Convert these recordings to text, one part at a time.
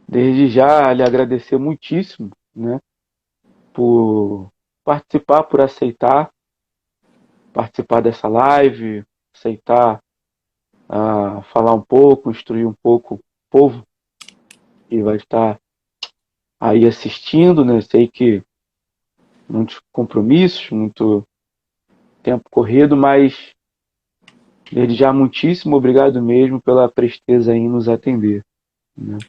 desde já lhe agradecer muitíssimo, né, por participar, por aceitar participar dessa live, aceitar falar um pouco, instruir um pouco o povo que vai estar aí assistindo, né? Sei que muitos compromissos, muito tempo corrido, mas desde já muitíssimo obrigado mesmo pela presteza em nos atender, né?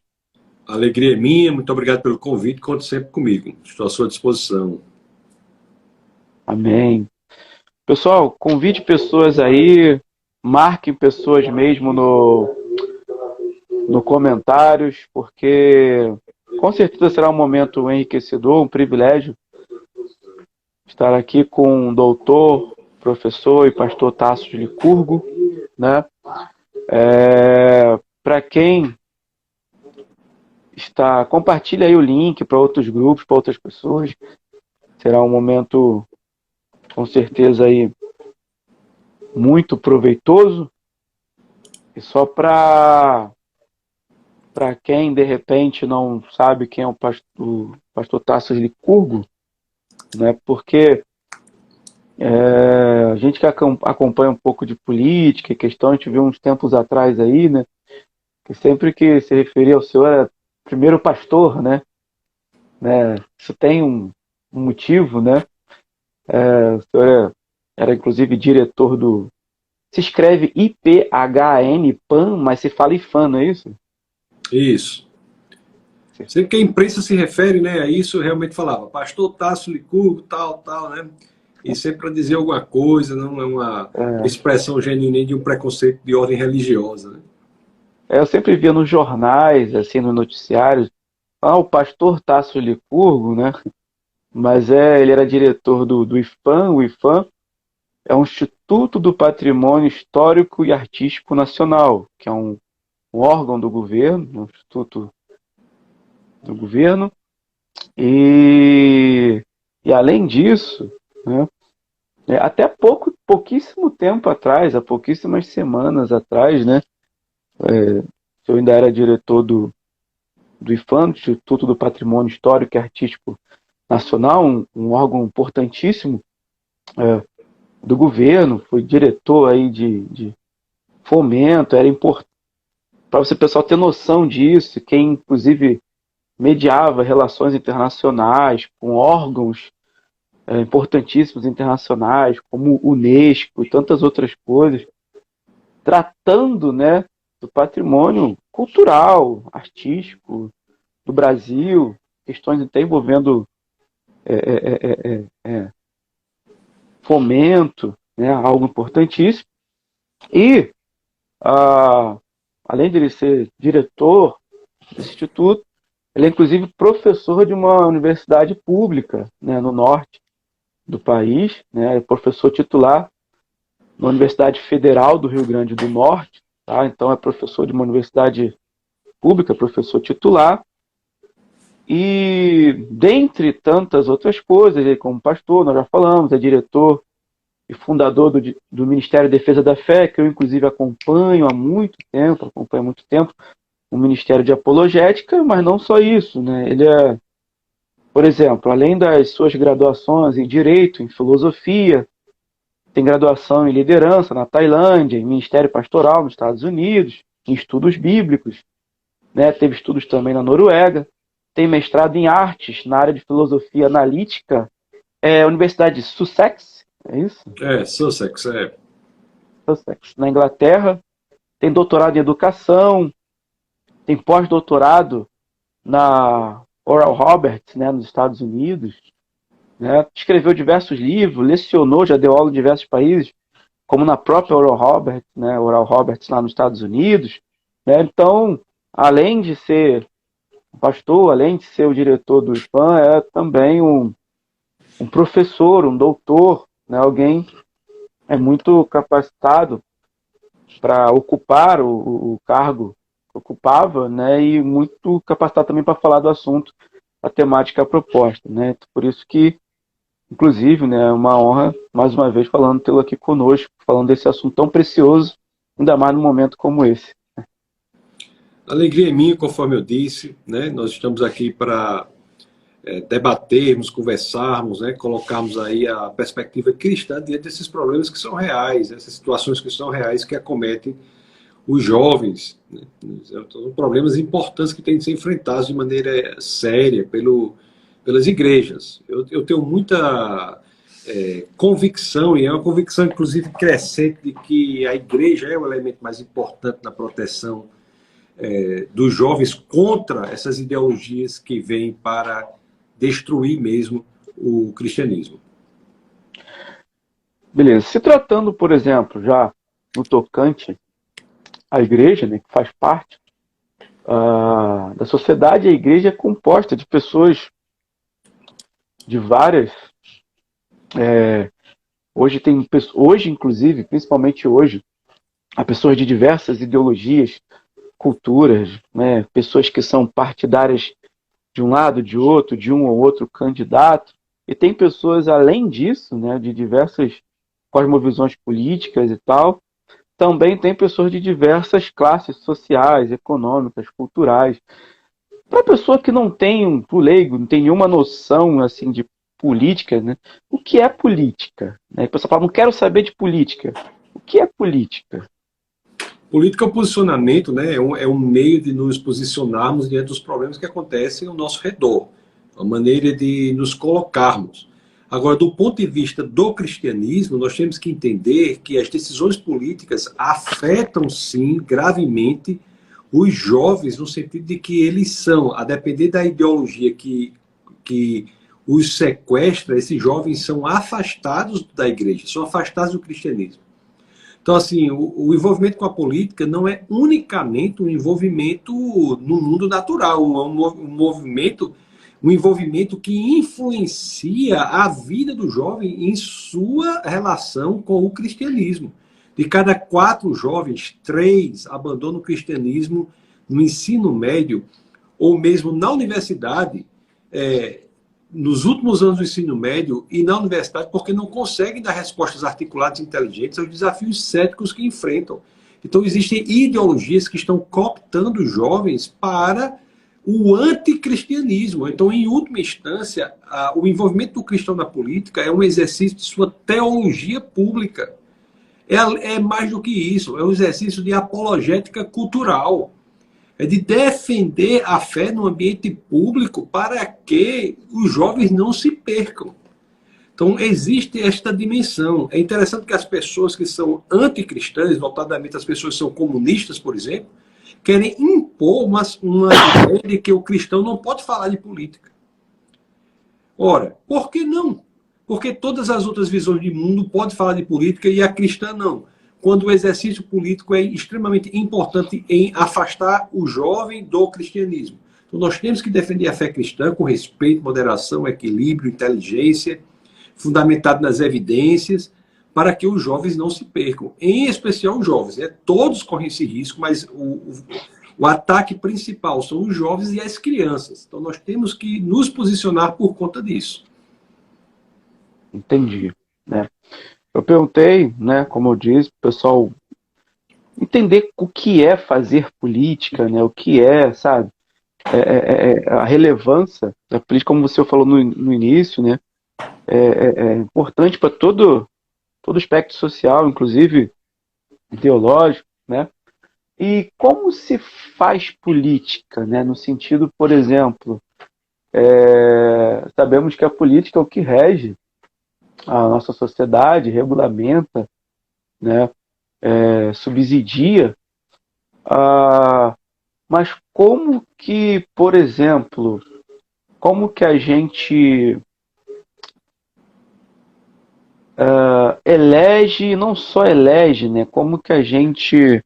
A alegria é minha, muito obrigado pelo convite, conte sempre comigo, estou à sua disposição. Amém. Pessoal, convide pessoas aí, marque pessoas mesmo no comentários, porque com certeza será um momento enriquecedor, um privilégio estar aqui com o doutor, professor e pastor Tasso de Licurgo, né? Para quem está, compartilha aí o link para outros grupos, para outras pessoas. Será um momento, com certeza, aí muito proveitoso. E só para quem, de repente, não sabe quem é o pastor Tasso de Licurgo, né? Porque a gente que acompanha um pouco de política e questão, a gente viu uns tempos atrás aí, né? Que sempre que se referia ao senhor era primeiro pastor, né? Isso tem um motivo, né? O senhor era inclusive diretor do. Se escreve IPHN, PAN, mas se fala IFAM, não é isso? Isso. Sempre que a imprensa se refere, né, a isso, realmente falava, pastor Tasso Licurgo, tal, tal, né? E sempre para dizer alguma coisa, não é uma expressão genuína de um preconceito de ordem religiosa, né? Eu sempre via nos jornais, assim, nos noticiários, o pastor Tasso Licurgo, né? Mas ele era diretor do IFAM. O IFAM é um Instituto do Patrimônio Histórico e Artístico Nacional, que é um órgão do governo, um instituto do governo, e, e além disso, né, até pouquíssimo tempo atrás, há pouquíssimas semanas atrás, né, eu ainda era diretor do IFAM, Instituto do Patrimônio Histórico e Artístico Nacional, um órgão importantíssimo do governo, fui diretor aí de fomento, era importante para você pessoal ter noção disso, quem inclusive mediava relações internacionais com órgãos importantíssimos internacionais, como o Unesco e tantas outras coisas, tratando, né, do patrimônio cultural, artístico do Brasil, questões até envolvendo fomento, né, algo importantíssimo. E, ah, além de ele ser diretor desse instituto, ele é inclusive professor de uma universidade pública, né, no norte do país, né, é professor titular na Universidade Federal do Rio Grande do Norte, tá? Então é professor de uma universidade pública, professor titular, e dentre tantas outras coisas, ele como pastor, nós já falamos, é diretor e fundador do Ministério da Defesa da Fé, que eu inclusive acompanho há muito tempo, o Ministério de Apologética, mas não só isso, né? Ele é, por exemplo, além das suas graduações em Direito, em Filosofia, tem graduação em Liderança na Tailândia, em Ministério Pastoral nos Estados Unidos, em Estudos Bíblicos, né? Teve estudos também na Noruega, tem mestrado em Artes na área de Filosofia Analítica, Universidade de Sussex, é isso? Sussex, é. Sussex, na Inglaterra, tem doutorado em Educação, tem pós-doutorado na Oral Roberts, né, nos Estados Unidos, né? Escreveu diversos livros, lecionou, já deu aula em diversos países, como na própria Oral Roberts, né, Oral Roberts lá nos Estados Unidos, né? Então, além de ser pastor, além de ser o diretor do IFAM, é também um professor, um doutor, né? Alguém muito capacitado para ocupar o cargo que ocupava, né? E muito capacitado também para falar do assunto, a temática proposta, né? Por isso que, inclusive, né, é uma honra, mais uma vez, falando tê-lo aqui conosco, falando desse assunto tão precioso, ainda mais num momento como esse. A alegria é minha, conforme eu disse, né? Nós estamos aqui para debatermos, conversarmos, né? Colocarmos aí a perspectiva cristã diante desses problemas que são reais, essas situações que são reais que acometem os jovens, né? São problemas importantes que têm de ser enfrentados de maneira séria pelas igrejas. Eu tenho muita convicção, e é uma convicção inclusive crescente, de que a igreja é o elemento mais importante na proteção dos jovens contra essas ideologias que vêm para destruir mesmo o cristianismo. Beleza. Se tratando, por exemplo, já no tocante à igreja, né, que faz parte da sociedade, a igreja é composta de pessoas de várias. Hoje, inclusive, principalmente hoje, há pessoas de diversas ideologias, culturas, né, pessoas que são partidárias de um lado, de outro, de um ou outro candidato, e tem pessoas, além disso, né, de diversas cosmovisões políticas e tal, também tem pessoas de diversas classes sociais, econômicas, culturais. Para a pessoa que não tem, pro leigo, não tem nenhuma noção assim de política, né, o que é política? A pessoa fala, não quero saber de política. O que é política? Política é o posicionamento, né? É um meio de nos posicionarmos diante dos problemas que acontecem ao nosso redor. Uma maneira de nos colocarmos. Agora, do ponto de vista do cristianismo, nós temos que entender que as decisões políticas afetam, sim, gravemente os jovens, no sentido de que eles são, a depender da ideologia que os sequestra, esses jovens são afastados da igreja, são afastados do cristianismo. Então, assim, o envolvimento com a política não é unicamente um envolvimento no mundo natural, um envolvimento que influencia a vida do jovem em sua relação com o cristianismo. De cada 4 jovens, 3 abandonam o cristianismo no ensino médio ou mesmo na universidade, nos últimos anos do ensino médio e na universidade, porque não conseguem dar respostas articuladas e inteligentes aos desafios céticos que enfrentam. Então, existem ideologias que estão cooptando os jovens para o anticristianismo. Então, em última instância, o envolvimento do cristão na política é um exercício de sua teologia pública. É mais do que isso, é um exercício de apologética cultural. É de defender a fé no ambiente público para que os jovens não se percam. Então, existe esta dimensão. É interessante que as pessoas que são anticristãs, notadamente as pessoas que são comunistas, por exemplo, querem impor uma ideia de que o cristão não pode falar de política. Ora, por que não? Porque todas as outras visões de mundo podem falar de política e a cristã não. Quando o exercício político é extremamente importante em afastar o jovem do cristianismo. Então, nós temos que defender a fé cristã com respeito, moderação, equilíbrio, inteligência, fundamentado nas evidências, para que os jovens não se percam. Em especial os jovens. Todos correm esse risco, mas o ataque principal são os jovens e as crianças. Então, nós temos que nos posicionar por conta disso. Entendi, né? Eu perguntei, né, como eu disse, para o pessoal entender o que é fazer política, né, o que é, sabe, a relevância da política, como você falou no início, né, é importante para todo aspecto social, inclusive ideológico, né, e como se faz política, né, no sentido, por exemplo, sabemos que a política é o que rege a nossa sociedade, regulamenta, né, subsidia, mas como que, por exemplo, como que a gente elege, não só elege, né, como que a gente,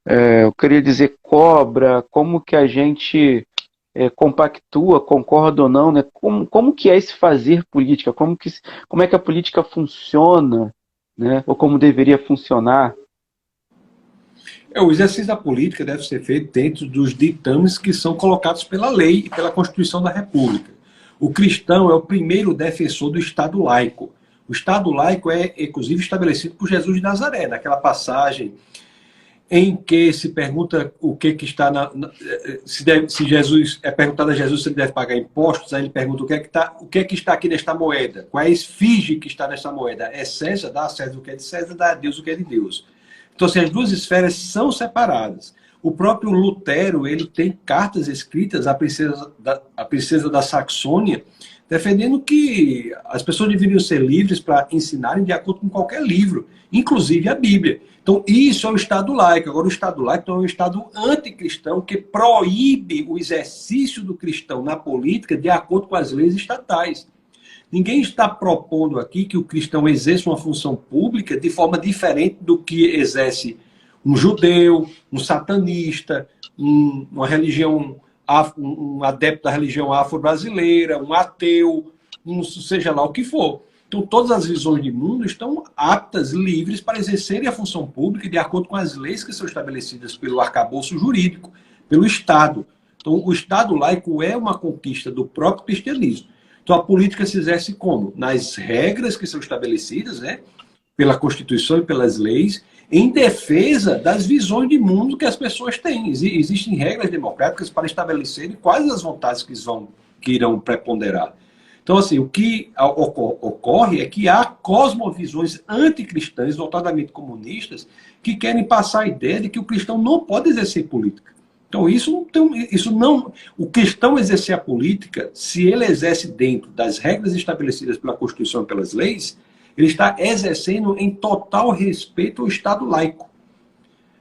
eu queria dizer, cobra, como que a gente compactua, concorda ou não, né? Como que é esse fazer política? Como é que a política funciona, né? Ou como deveria funcionar? O exercício da política deve ser feito dentro dos ditames que são colocados pela lei e pela Constituição da República. O cristão é o primeiro defensor do Estado laico. O Estado laico é, inclusive, estabelecido por Jesus de Nazaré, naquela passagem em que se pergunta o que está se Jesus é perguntado a Jesus se ele deve pagar impostos, aí ele pergunta o que está aqui nesta moeda, qual é a esfinge que está nesta moeda, é César, dá a César o que é de César, dá a Deus o que é de Deus. Então, assim, as duas esferas são separadas. O próprio Lutero, ele tem cartas escritas à princesa da Saxônia, defendendo que as pessoas deveriam ser livres para ensinarem de acordo com qualquer livro, inclusive a Bíblia. Então, isso é o Estado laico. Agora, o Estado laico é um Estado anticristão que proíbe o exercício do cristão na política de acordo com as leis estatais. Ninguém está propondo aqui que o cristão exerça uma função pública de forma diferente do que exerce um judeu, um satanista, uma religião, um adepto da religião afro-brasileira, um ateu, seja lá o que for. Então, todas as visões de mundo estão aptas, livres para exercerem a função pública de acordo com as leis que são estabelecidas pelo arcabouço jurídico, pelo Estado. Então, o Estado laico é uma conquista do próprio cristianismo. Então, a política se exerce como? Nas regras que são estabelecidas, né, pela Constituição e pelas leis, em defesa das visões de mundo que as pessoas têm. Existem regras democráticas para estabelecerem quais as vontades que irão preponderar. Então, assim, o que ocorre é que há cosmovisões anticristãs, notadamente comunistas, que querem passar a ideia de que o cristão não pode exercer política. Então, o cristão exercer a política, se ele exerce dentro das regras estabelecidas pela Constituição e pelas leis, ele está exercendo em total respeito ao Estado laico.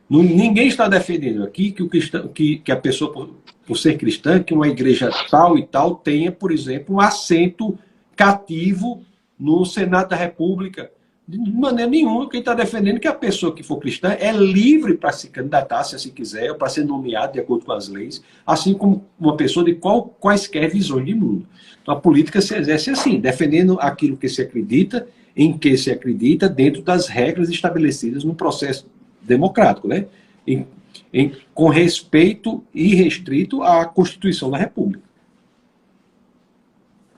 Ninguém está defendendo aqui que a pessoa, por ser cristã, que uma igreja tal e tal tenha, por exemplo, um assento cativo no Senado da República. De maneira nenhuma, quem está defendendo que a pessoa que for cristã é livre para se candidatar, se assim quiser, ou para ser nomeado de acordo com as leis, assim como uma pessoa de quaisquer visões de mundo. Então, a política se exerce assim, defendendo aquilo que se acredita, em que se acredita, dentro das regras estabelecidas no processo democrático, né? Com respeito irrestrito à Constituição da República.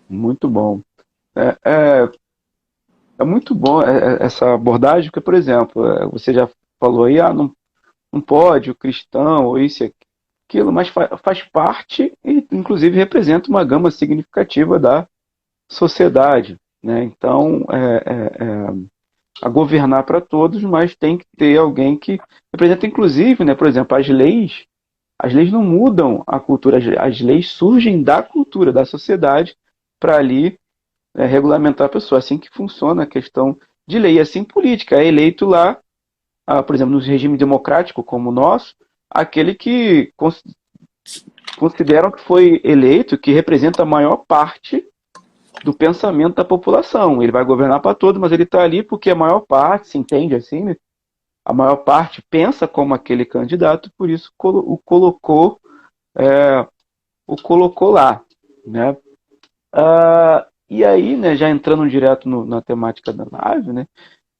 Muito bom. É muito bom essa abordagem, porque, por exemplo, você já falou aí, não pode o cristão, ou isso e aquilo, mas faz parte e, inclusive, representa uma gama significativa da sociedade, né? Então, a governar para todos, mas tem que ter alguém que representa, inclusive, né? Por exemplo, as leis não mudam a cultura, as leis surgem da cultura, da sociedade, para ali regulamentar a pessoa. Assim que funciona a questão de lei. Assim, política. É eleito lá, por exemplo, no regime democrático como o nosso, aquele que consideram que foi eleito, que representa a maior parte do pensamento da população. Ele vai governar para todos, mas ele está ali porque a maior parte, se entende assim, né? A maior parte pensa como aquele candidato, por isso o colocou lá, né? E aí, né, já entrando direto na temática da live, né,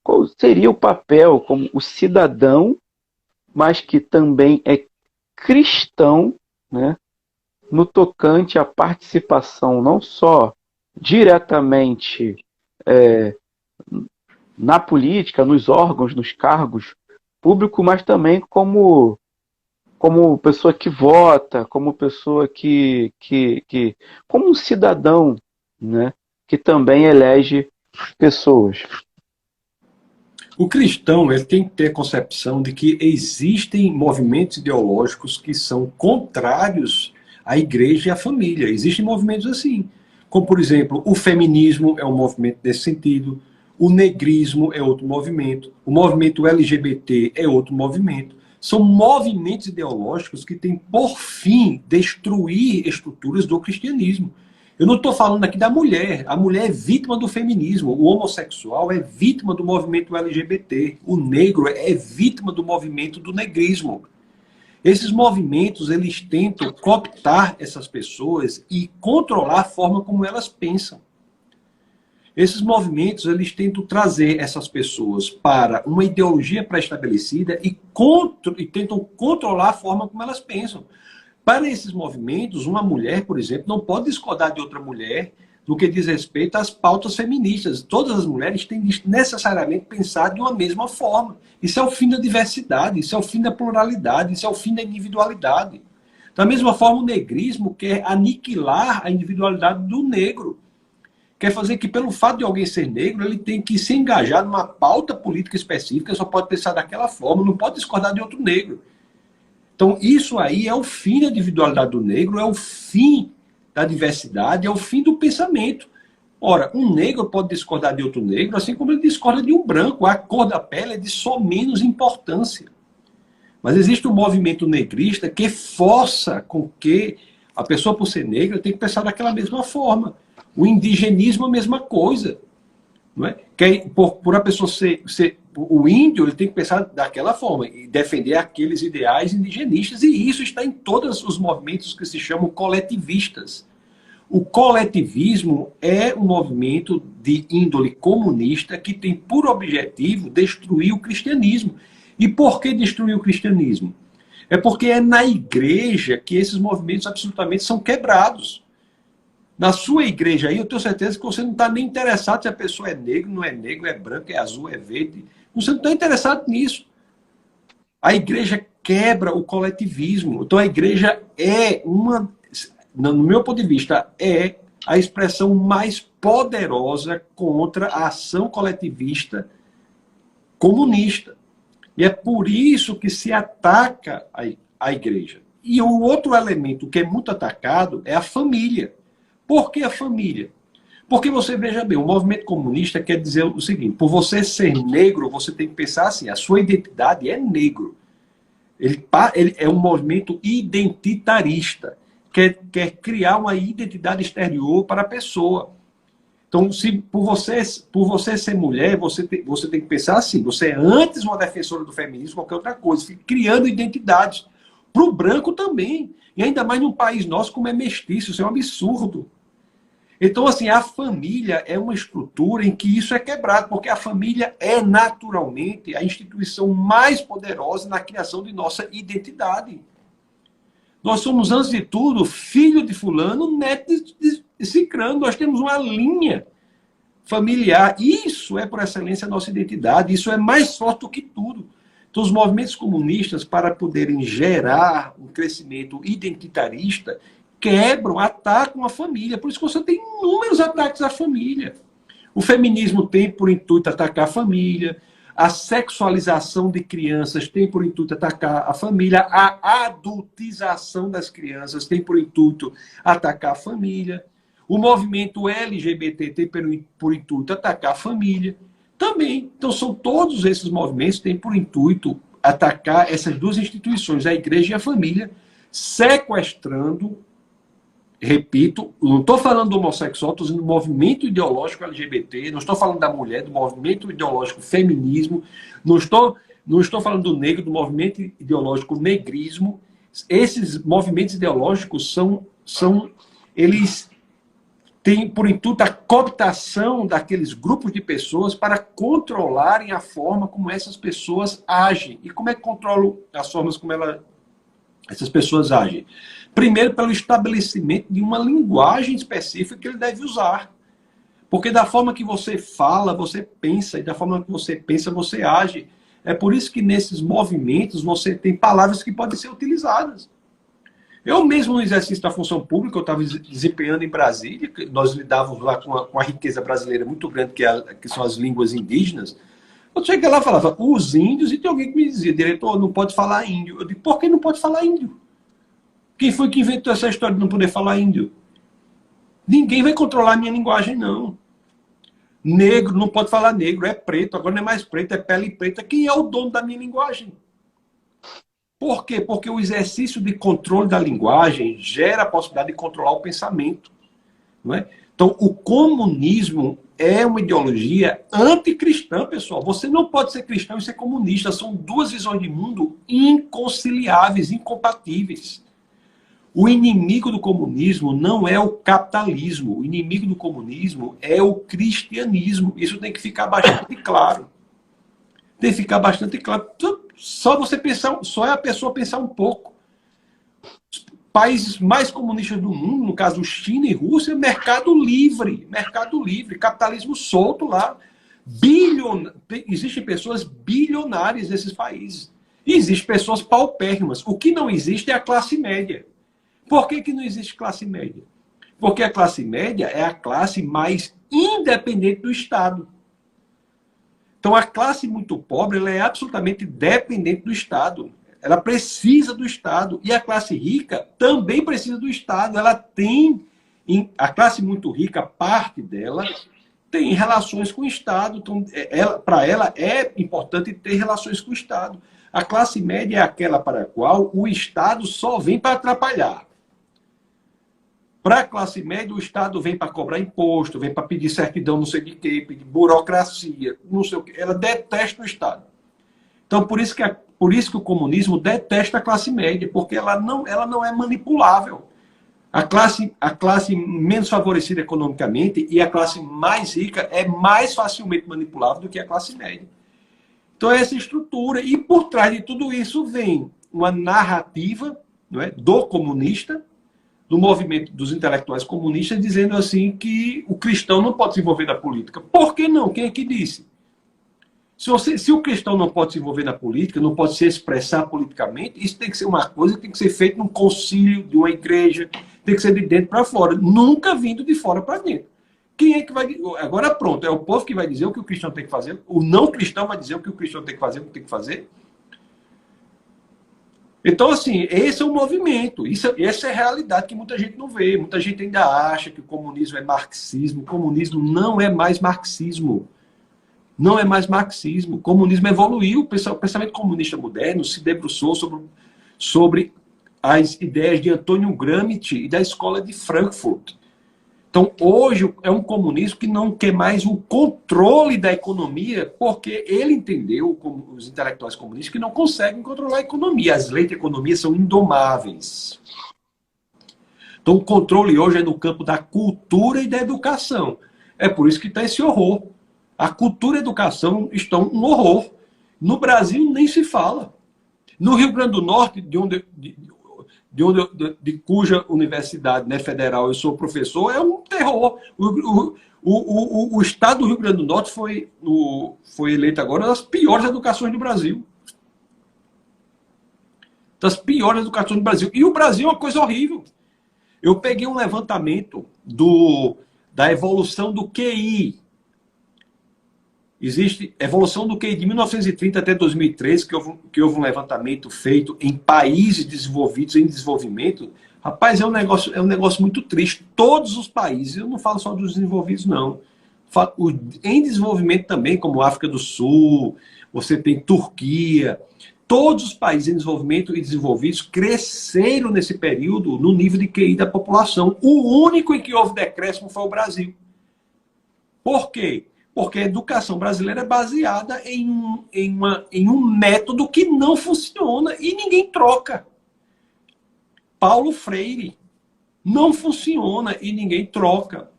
qual seria o papel como o cidadão, mas que também é cristão, né, no tocante à participação não só diretamente na política, nos órgãos, nos cargos públicos, mas também como pessoa que vota, como pessoa como um cidadão, né, que também elege pessoas. O cristão, ele tem que ter a concepção de que existem movimentos ideológicos que são contrários à igreja e à família. Existem movimentos assim, como, por exemplo, o feminismo é um movimento nesse sentido, o negrismo é outro movimento, o movimento LGBT é outro movimento. São movimentos ideológicos que têm por fim destruir estruturas do cristianismo. Eu não estou falando aqui da mulher. A mulher é vítima do feminismo. O homossexual é vítima do movimento LGBT. O negro é vítima do movimento do negrismo. Esses movimentos, eles tentam cooptar essas pessoas e controlar a forma como elas pensam. Esses movimentos, eles tentam trazer essas pessoas para uma ideologia pré-estabelecida e tentam controlar a forma como elas pensam. Para esses movimentos, uma mulher, por exemplo, não pode discordar de outra mulher no que diz respeito às pautas feministas. Todas as mulheres têm de necessariamente pensar de uma mesma forma. Isso é o fim da diversidade, isso é o fim da pluralidade, isso é o fim da individualidade. Da mesma forma, o negrismo quer aniquilar a individualidade do negro. Quer fazer que, pelo fato de alguém ser negro, ele tem que se engajar numa pauta política específica, só pode pensar daquela forma, não pode discordar de outro negro. Então, isso aí é o fim da individualidade do negro, é o fim da diversidade, é o fim do pensamento. Ora, um negro pode discordar de outro negro, assim como ele discorda de um branco. A cor da pele é de só menos importância. Mas existe um movimento negrista que força com que a pessoa, por ser negra, tem que pensar daquela mesma forma. O indigenismo é a mesma coisa. Não é? Que por a pessoa ser o índio, ele tem que pensar daquela forma e defender aqueles ideais indigenistas. E isso está em todos os movimentos que se chamam coletivistas. O coletivismo é um movimento de índole comunista que tem por objetivo destruir o cristianismo. E por que destruir o cristianismo? É porque é na igreja que esses movimentos absolutamente são quebrados. Na sua igreja aí, eu tenho certeza que você não está nem interessado se a pessoa é negro, não é negro, é branco, é azul, é verde. Você não está interessado nisso. A igreja quebra o coletivismo. Então a igreja é uma... no meu ponto de vista, é a expressão mais poderosa contra a ação coletivista comunista. E é por isso que se ataca a igreja. E o outro elemento que é muito atacado é a família. Por que a família? Porque você veja bem, o movimento comunista quer dizer o seguinte: por você ser negro, você tem que pensar assim, a sua identidade é negro. Ele é um movimento identitarista. Quer criar uma identidade exterior para a pessoa. Então, se por você ser mulher, você tem que pensar assim, você é antes uma defensora do feminismo, qualquer outra coisa, fica criando identidades. Para o branco também. E ainda mais num país nosso como é mestiço, isso é um absurdo. Então, assim, a família é uma estrutura em que isso é quebrado, porque a família é naturalmente a instituição mais poderosa na criação de nossa identidade. Nós somos, antes de tudo, filho de fulano, neto de cicrano. Nós temos uma linha familiar. Isso é, por excelência, a nossa identidade. Isso é mais forte do que tudo. Então, os movimentos comunistas, para poderem gerar um crescimento identitarista, quebram, atacam a família. Por isso que você tem inúmeros ataques à família. O feminismo tem por intuito atacar a família. A sexualização de crianças tem por intuito atacar a família. A adultização das crianças tem por intuito atacar a família. O movimento LGBT tem por intuito atacar a família. Também. Então, são todos esses movimentos que têm por intuito atacar essas duas instituições, a igreja e a família, sequestrando, repito, não estou falando do homossexual, estou dizendo do movimento ideológico LGBT, não estou falando da mulher, do movimento ideológico feminismo, não estou falando do negro, do movimento ideológico negrismo. Esses movimentos ideológicos eles têm por intuito a cooptação daqueles grupos de pessoas para controlarem a forma como essas pessoas agem. E como é que controlam as formas como essas pessoas agem? Primeiro, pelo estabelecimento de uma linguagem específica que ele deve usar. Porque da forma que você fala, você pensa, e da forma que você pensa, você age. É por isso que nesses movimentos você tem palavras que podem ser utilizadas. Eu mesmo, no exercício da função pública, eu estava desempenhando em Brasília, nós lidávamos lá com a riqueza brasileira muito grande, que são as línguas indígenas. Eu cheguei lá e falava, os índios, e tem alguém que me dizia, diretor, não pode falar índio. Eu digo, por que não pode falar índio? Quem foi que inventou essa história de não poder falar índio? Ninguém vai controlar a minha linguagem, não. Negro, não pode falar negro, é preto, agora não é mais preto, é pele preta. Quem é o dono da minha linguagem? Por quê? Porque o exercício de controle da linguagem gera a possibilidade de controlar o pensamento. Não é? Então, o comunismo é uma ideologia anticristã, pessoal. Você não pode ser cristão e ser comunista. São duas visões de mundo inconciliáveis, incompatíveis. O inimigo do comunismo não é o capitalismo. O inimigo do comunismo é o cristianismo. Isso tem que ficar bastante claro. Tem que ficar bastante claro. Só você pensar, só é a pessoa pensar um pouco. países mais comunistas do mundo, no caso China e Rússia, mercado livre, capitalismo solto lá. Existem pessoas bilionárias nesses países. E existem pessoas paupérrimas. O que não existe é a classe média. Por que não existe classe média? Porque a classe média é a classe mais independente do Estado. Então, a classe muito pobre ela é absolutamente dependente do Estado. Ela precisa do Estado. E a classe rica também precisa do Estado. Ela tem, a classe muito rica, parte dela, tem relações com o Estado. Então, para ela é importante ter relações com o Estado. A classe média é aquela para a qual o Estado só vem para atrapalhar. Para a classe média, o Estado vem para cobrar imposto, vem para pedir certidão, não sei de quê, pedir burocracia, não sei o quê. Ela detesta o Estado. Então, por isso que o comunismo detesta a classe média, porque ela não é manipulável. A classe menos favorecida economicamente e a classe mais rica é mais facilmente manipulável do que a classe média. Então, essa estrutura. E por trás de tudo isso vem uma narrativa, não é, do comunista, do movimento dos intelectuais comunistas, dizendo assim que o cristão não pode se envolver na política. Por que não? Quem é que disse? Se o cristão não pode se envolver na política, não pode se expressar politicamente, isso tem que ser uma coisa que tem que ser feita num concílio de uma igreja, tem que ser de dentro para fora, nunca vindo de fora para dentro. Quem é que vai... Agora pronto, é o povo que vai dizer o que o cristão tem que fazer, o não cristão vai dizer o que o cristão tem que fazer, o que tem que fazer. Então, assim, esse é o movimento, essa é a realidade que muita gente não vê. Muita gente ainda acha que o comunismo é marxismo. O comunismo não é mais marxismo. Não é mais marxismo. O comunismo evoluiu. O pensamento comunista moderno se debruçou sobre as ideias de Antônio Gramsci e da escola de Frankfurt. Então, hoje é um comunismo que não quer mais o controle da economia, porque ele entendeu, como os intelectuais comunistas, que não conseguem controlar a economia. As leis de economia são indomáveis. Então, o controle hoje é no campo da cultura e da educação. É por isso que está esse horror. A cultura e a educação estão um horror. No Brasil, nem se fala. No Rio Grande do Norte, de cuja universidade, né, federal eu sou professor, é um terror. O estado do Rio Grande do Norte foi eleito agora das piores educações do Brasil. Das piores educações do Brasil. E o Brasil é uma coisa horrível. Eu peguei um levantamento da evolução do QI. Existe evolução do QI de 1930 até 2013, que houve um levantamento feito em países desenvolvidos, em desenvolvimento. Rapaz, é um negócio muito triste. Todos os países, eu não falo só dos desenvolvidos, não. Em desenvolvimento também, como África do Sul, você tem Turquia. Todos os países em desenvolvimento e desenvolvidos cresceram nesse período no nível de QI da população. O único em que houve decréscimo foi o Brasil. Por quê? Porque a educação brasileira é baseada em um método que não funciona e ninguém troca. Paulo Freire não funciona e ninguém troca.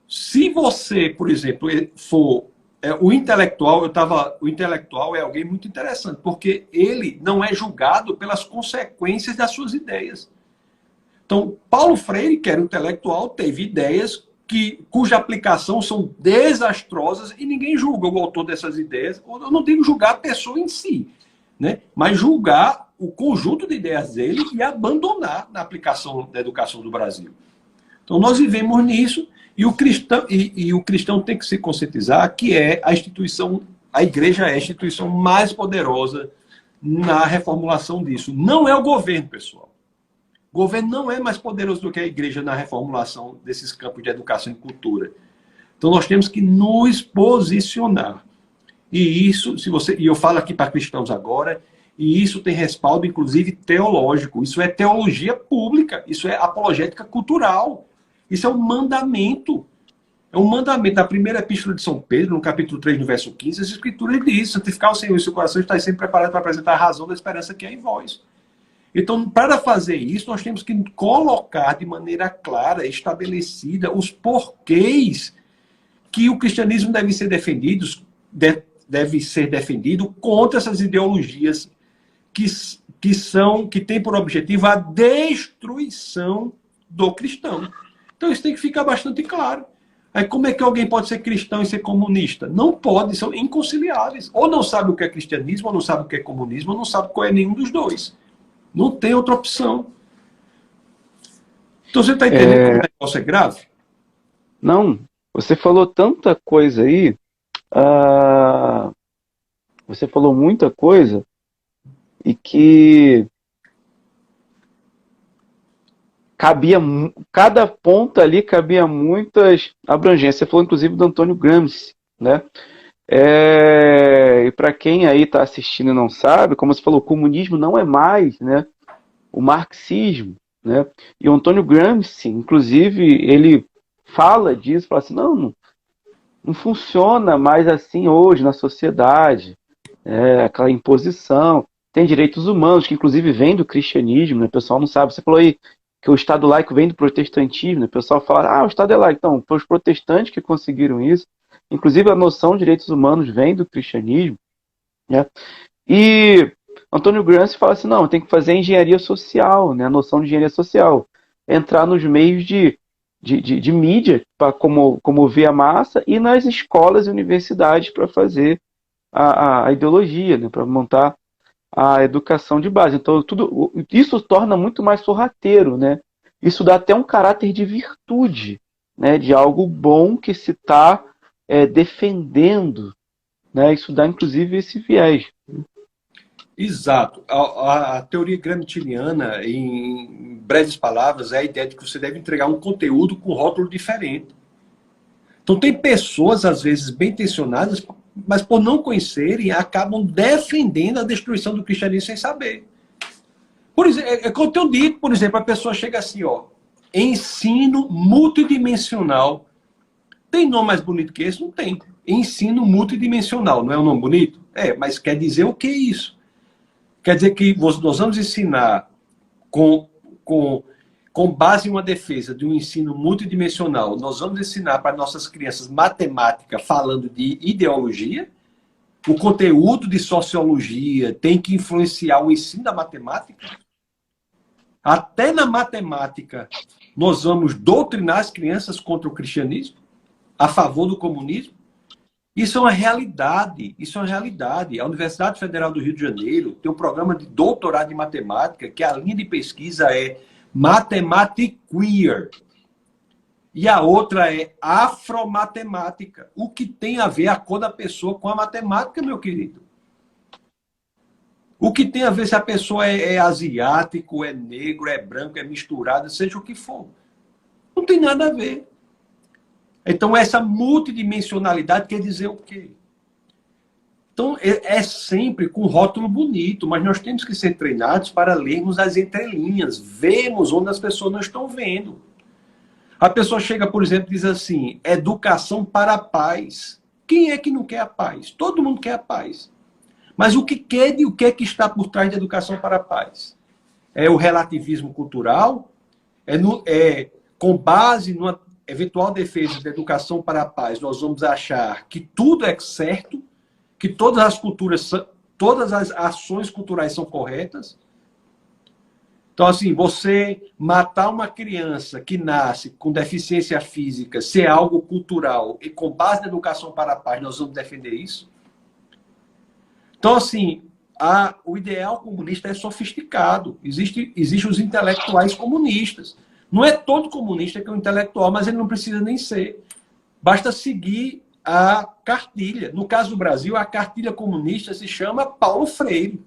Se você, por exemplo, for o intelectual, o intelectual é alguém muito interessante, porque ele não é julgado pelas consequências das suas ideias. Então, Paulo Freire, que era um intelectual, teve ideias cuja aplicação são desastrosas e ninguém julga o autor dessas ideias. Eu não tenho que julgar a pessoa em si, né? Mas julgar o conjunto de ideias dele e abandonar na aplicação da educação do Brasil. Então nós vivemos nisso e o cristão tem que se conscientizar que a igreja é a instituição mais poderosa na reformulação disso. Não é o governo, pessoal. O governo não é mais poderoso do que a igreja na reformulação desses campos de educação e cultura. Então nós temos que nos posicionar. E isso, e eu falo aqui para cristãos agora, e isso tem respaldo, inclusive, teológico. Isso é teologia pública, isso é apologética cultural. Isso é um mandamento. É um mandamento da primeira epístola de São Pedro, no capítulo 3, no verso 15, as escrituras diz: santificar o Senhor em seu coração, está sempre preparado para apresentar a razão da esperança que há em vós. Então, para fazer isso, nós temos que colocar de maneira clara, estabelecida, os porquês que o cristianismo deve ser defendido contra essas ideologias que que têm por objetivo a destruição do cristão. Então isso tem que ficar bastante claro. Aí como é que alguém pode ser cristão e ser comunista? Não pode, são inconciliáveis. Ou não sabe o que é cristianismo, ou não sabe o que é comunismo, ou não sabe qual é nenhum dos dois. Não tem outra opção. Então você está entendendo como o negócio é grave? Não, você falou tanta coisa aí, você falou muita coisa, e que cada ponto ali cabia muitas abrangências. Você falou inclusive do Antônio Gramsci, né? E para quem aí está assistindo e não sabe, como você falou, o comunismo não é mais, né, o marxismo, né? E o Antônio Gramsci, inclusive, ele fala disso, fala assim, não funciona mais assim hoje na sociedade, aquela imposição. Tem direitos humanos, que inclusive vem do cristianismo, né? O pessoal não sabe. Você falou aí que o Estado laico vem do protestantismo, né? O pessoal fala, o Estado é laico. Então, foi os protestantes que conseguiram isso. Inclusive, a noção de direitos humanos vem do cristianismo, né? E Antônio Gramsci fala assim, não, tem que fazer engenharia social, né? A noção de engenharia social. Entrar nos meios de mídia para comover a massa e nas escolas e universidades para fazer a ideologia, né? Para montar a educação de base. Então, isso torna muito mais sorrateiro, né? Isso dá até um caráter de virtude, né? De algo bom que se está defendendo, né? Isso dá, inclusive, esse viés. Exato. A teoria gramsciana, em breves palavras, é a ideia de que você deve entregar um conteúdo com rótulo diferente. Então, tem pessoas, às vezes, bem intencionadas, mas por não conhecerem, acabam defendendo a destruição do cristianismo sem saber. Por exemplo, como eu tenho dito, por exemplo, a pessoa chega assim, ensino multidimensional. Tem nome mais bonito que esse? Não tem. Ensino multidimensional, não é um nome bonito? Mas quer dizer o que é isso? Quer dizer que nós vamos ensinar com base em uma defesa de um ensino multidimensional, nós vamos ensinar para nossas crianças matemática falando de ideologia? O conteúdo de sociologia tem que influenciar o ensino da matemática? Até na matemática, nós vamos doutrinar as crianças contra o cristianismo? A favor do comunismo? Isso é uma realidade, isso é uma realidade. A Universidade Federal do Rio de Janeiro tem um programa de doutorado em matemática, que a linha de pesquisa é Matemática Queer. E a outra é Afromatemática. O que tem a ver a cor da pessoa com a matemática, meu querido? O que tem a ver se a pessoa é asiático, é negro, é branco, é misturado, seja o que for. Não tem nada a ver. Então, essa multidimensionalidade quer dizer o quê? Então, é sempre com rótulo bonito, mas nós temos que ser treinados para lermos as entrelinhas, vermos onde as pessoas não estão vendo. A pessoa chega, por exemplo, e diz assim, educação para a paz. Quem é que não quer a paz? Todo mundo quer a paz. Mas o que é que está por trás da educação para a paz? É o relativismo cultural? Com base numa eventual defesa da educação para a paz, nós vamos achar que tudo é certo, que todas as ações culturais são corretas. Então, assim, você matar uma criança que nasce com deficiência física, ser algo cultural, e com base na educação para a paz, nós vamos defender isso? Então, assim, o ideal comunista é sofisticado. Existem os intelectuais comunistas. Não é todo comunista que é um intelectual, mas ele não precisa nem ser. Basta seguir a cartilha. No caso do Brasil, a cartilha comunista se chama Paulo Freire.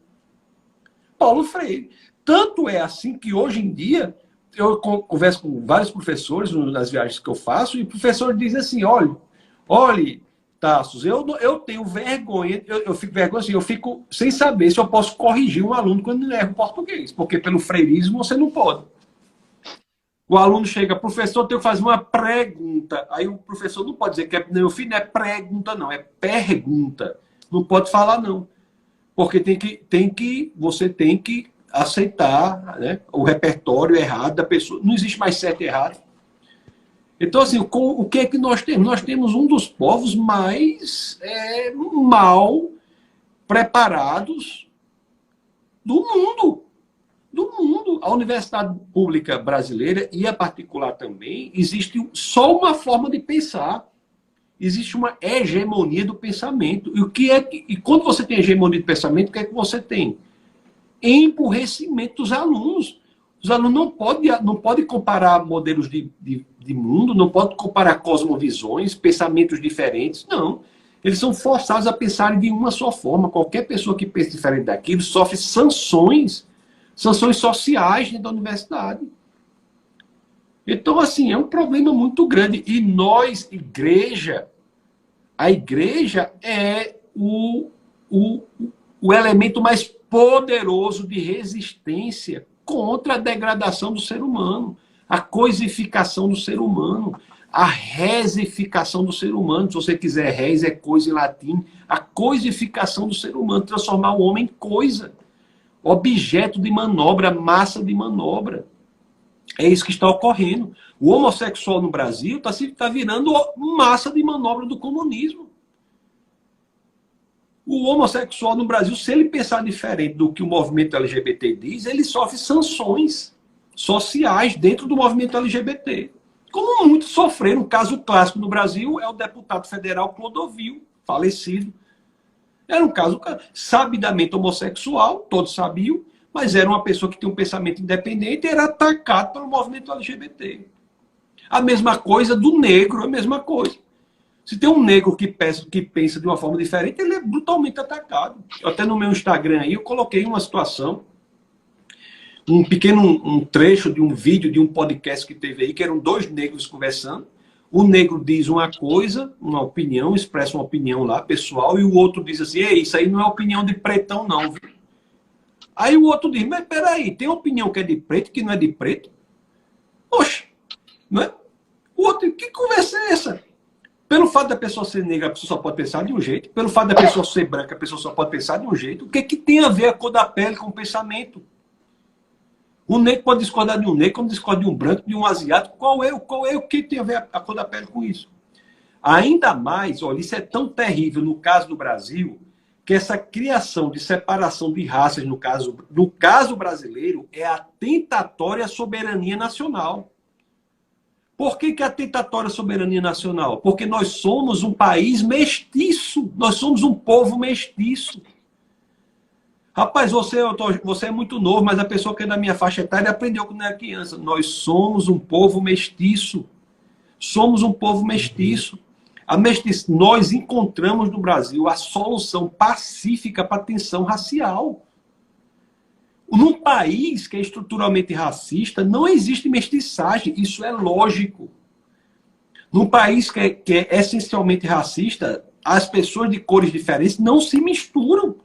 Paulo Freire. Tanto é assim que hoje em dia, eu converso com vários professores nas viagens que eu faço, e o professor diz assim, olhe, Tassos, eu tenho vergonha, eu fico vergonha assim, eu fico sem saber se eu posso corrigir um aluno quando ele erra o português, porque pelo freirismo você não pode. O aluno chega, professor, eu tenho que fazer uma pergunta. Aí o professor não pode dizer que meu filho, não é pergunta, não, é pergunta. Não pode falar, não. Porque você tem que aceitar, né, o repertório errado da pessoa. Não existe mais certo e errado. Então, assim, o que é que nós temos? Nós temos um dos povos mais mal preparados do mundo. do mundo. A universidade pública brasileira e a particular também, existe só uma forma de pensar. Existe uma hegemonia do pensamento. E quando você tem hegemonia do pensamento, o que é que você tem? Emburrecimento dos alunos. Os alunos não podem comparar modelos de mundo, não podem comparar cosmovisões, pensamentos diferentes, não. Eles são forçados a pensarem de uma só forma. Qualquer pessoa que pense diferente daquilo sofre sanções sociais dentro da universidade. Então, assim, é um problema muito grande. E nós, igreja, a igreja é o elemento mais poderoso de resistência contra a degradação do ser humano, a coisificação do ser humano, a resificação do ser humano. Se você quiser, res é coisa em latim, a coisificação do ser humano, transformar o homem em coisa, objeto de manobra, massa de manobra. É isso que está ocorrendo. O homossexual no Brasil está virando massa de manobra do comunismo. O homossexual no Brasil, se ele pensar diferente do que o movimento LGBT diz, ele sofre sanções sociais dentro do movimento LGBT. Como muitos sofreram. Um caso clássico no Brasil é o deputado federal Clodovil, falecido. Era um caso sabidamente homossexual, todos sabiam, mas era uma pessoa que tinha um pensamento independente e era atacado pelo movimento LGBT. A mesma coisa do negro, a mesma coisa. Se tem um negro que pensa de uma forma diferente, ele é brutalmente atacado. Até no meu Instagram aí eu coloquei uma situação, um trecho de um vídeo, de um podcast que teve aí, que eram dois negros conversando. O negro diz uma coisa, uma opinião, expressa uma opinião lá, pessoal, e o outro diz assim, isso aí não é opinião de pretão não, viu? Aí o outro diz, mas peraí, tem opinião que é de preto, que não é de preto? Oxe, não é? O outro, que conversa é essa? Pelo fato da pessoa ser negra, a pessoa só pode pensar de um jeito. Pelo fato da pessoa ser branca, a pessoa só pode pensar de um jeito. O que tem a ver a cor da pele com o pensamento? O negro pode discordar de um negro, como discorda de um branco, de um asiático. Qual é o que tem a ver a cor da pele com isso? Ainda mais, olha, isso é tão terrível no caso do Brasil, que essa criação de separação de raças, no caso brasileiro, é atentatória à soberania nacional. Por que é atentatória à soberania nacional? Porque nós somos um país mestiço. Nós somos um povo mestiço. Rapaz, você é muito novo, mas a pessoa que é da minha faixa etária aprendeu quando era criança. Nós somos um povo mestiço. Somos um povo mestiço. Nós encontramos no Brasil a solução pacífica para a tensão racial. Num país que é estruturalmente racista, não existe mestiçagem. Isso é lógico. Num país que é essencialmente racista, as pessoas de cores diferentes não se misturam.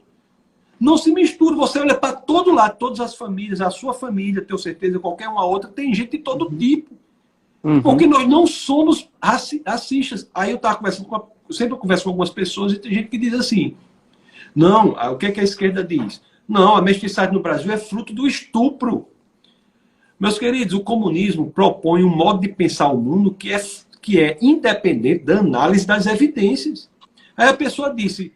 Não se misturam. Você olha para todo lado, todas as famílias, a sua família, tenho certeza, qualquer uma outra, tem gente de todo tipo. Porque nós não somos racistas. Aí eu estava conversando eu sempre converso com algumas pessoas e tem gente que diz assim, não, o que a esquerda diz? Não, a mestiçagem no Brasil é fruto do estupro. Meus queridos, o comunismo propõe um modo de pensar o mundo que é independente da análise das evidências. Aí a pessoa disse,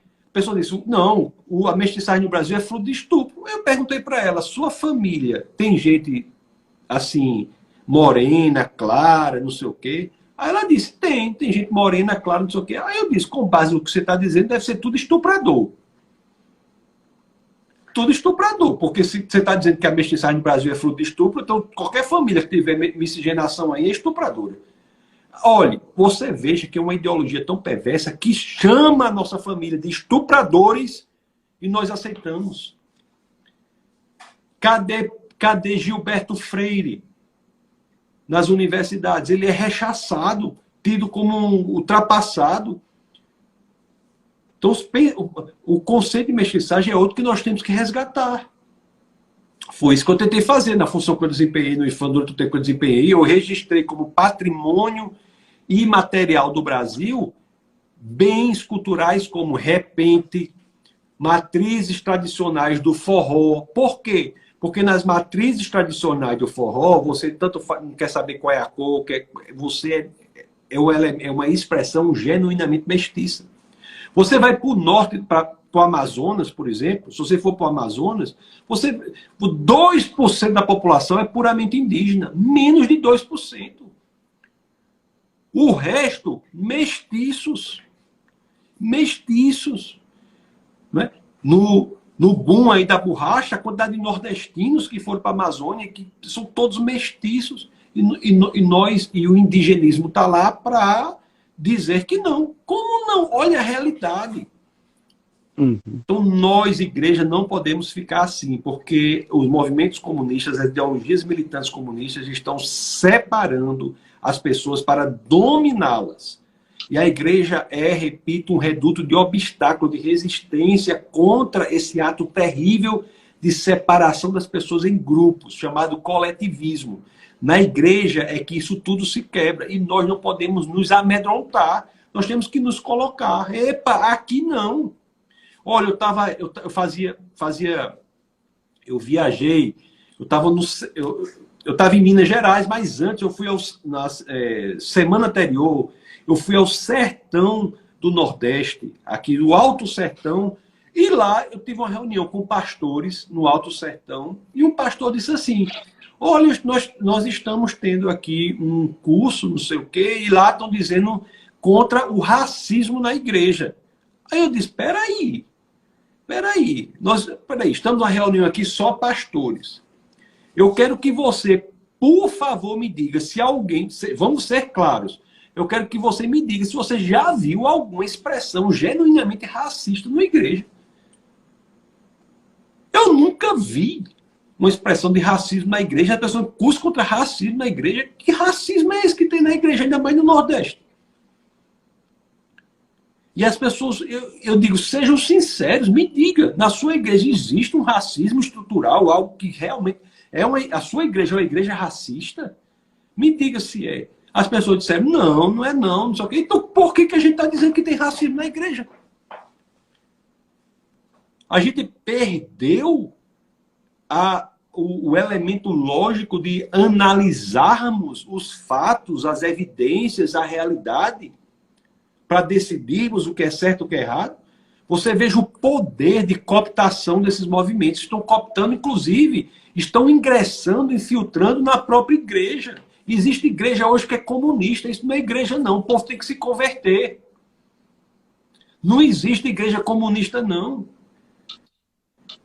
não, a mestiçagem no Brasil é fruto de estupro. Eu perguntei para ela, sua família tem gente assim, morena, clara, não sei o quê? Aí ela disse, tem gente morena, clara, não sei o quê. Aí eu disse, com base no que você está dizendo, deve ser tudo estuprador. Tudo estuprador, porque se você está dizendo que a mestiçagem no Brasil é fruto de estupro, então qualquer família que tiver miscigenação aí é estupradora. Olhe, você veja que é uma ideologia tão perversa que chama a nossa família de estupradores e nós aceitamos. Cadê Gilberto Freire nas universidades? Ele é rechaçado, tido como ultrapassado. Então, o conceito de mestiçagem é outro que nós temos que resgatar. Foi isso que eu tentei fazer na função que eu desempenhei no IFAM durante o tempo que eu desempenhei. Eu registrei como patrimônio imaterial do Brasil bens culturais como repente, matrizes tradicionais do forró. Por quê? Porque nas matrizes tradicionais do forró, você tanto não quer saber qual é a cor, você é uma expressão genuinamente mestiça. Você vai para o norte, para o Amazonas, por exemplo, se você for para o Amazonas, 2% da população é puramente indígena, menos de 2%. O resto, mestiços. Mestiços. Né? No boom aí da borracha, a quantidade de nordestinos que foram para a Amazônia, que são todos mestiços, e o indigenismo está lá para dizer que não. Como não? Olha a realidade. Então, nós, igreja, não podemos ficar assim, porque os movimentos comunistas, as ideologias militantes comunistas estão separando as pessoas para dominá-las. E a igreja é, repito, um reduto de obstáculo, de resistência contra esse ato terrível de separação das pessoas em grupos, chamado coletivismo. Na igreja é que isso tudo se quebra e nós não podemos nos amedrontar. Nós temos que nos colocar. Epa, aqui não. Olha, eu viajei, eu estava em Minas Gerais, mas antes eu fui na semana anterior, eu fui ao sertão do Nordeste, aqui do Alto Sertão, e lá eu tive uma reunião com pastores no Alto Sertão, e um pastor disse assim, olha, nós estamos tendo aqui um curso, não sei o quê, e lá estão dizendo contra o racismo na igreja. Aí eu disse, peraí, estamos numa reunião aqui só pastores. Eu quero que você, por favor, me diga se alguém, vamos ser claros, eu quero que você me diga se você já viu alguma expressão genuinamente racista na igreja. Eu nunca vi uma expressão de racismo na igreja, a pessoa cursa contra racismo na igreja. Que racismo é esse que tem na igreja, ainda mais no Nordeste? E as pessoas, eu digo, sejam sinceros, me diga, na sua igreja existe um racismo estrutural, algo que realmente a sua igreja é uma igreja racista? Me diga se é. As pessoas disseram, não é não sei o quê. Então por que a gente está dizendo que tem racismo na igreja? A gente perdeu o elemento lógico de analisarmos os fatos, as evidências, a realidade, para decidirmos o que é certo e o que é errado. Você veja o poder de cooptação desses movimentos. Estão cooptando, inclusive, estão ingressando, infiltrando na própria igreja. Existe igreja hoje que é comunista. Isso não é igreja, não. O povo tem que se converter. Não existe igreja comunista, não.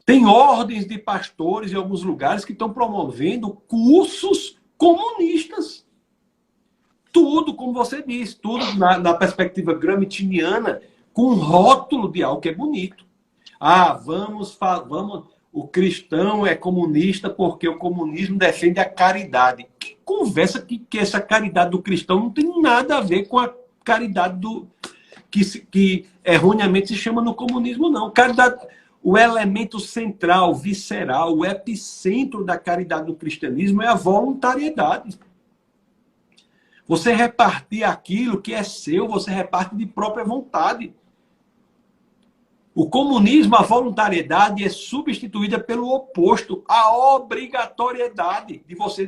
Tem ordens de pastores em alguns lugares que estão promovendo cursos comunistas. Tudo, como você disse, tudo na perspectiva gramsciana, com um rótulo de algo que é bonito. Vamos, o cristão é comunista porque o comunismo defende a caridade. Que conversa que essa caridade do cristão não tem nada a ver com a caridade que erroneamente se chama no comunismo, não. Caridade, o elemento central, visceral, o epicentro da caridade do cristianismo é a voluntariedade. Você repartir aquilo que é seu, você reparte de própria vontade. O comunismo, a voluntariedade é substituída pelo oposto, a obrigatoriedade de você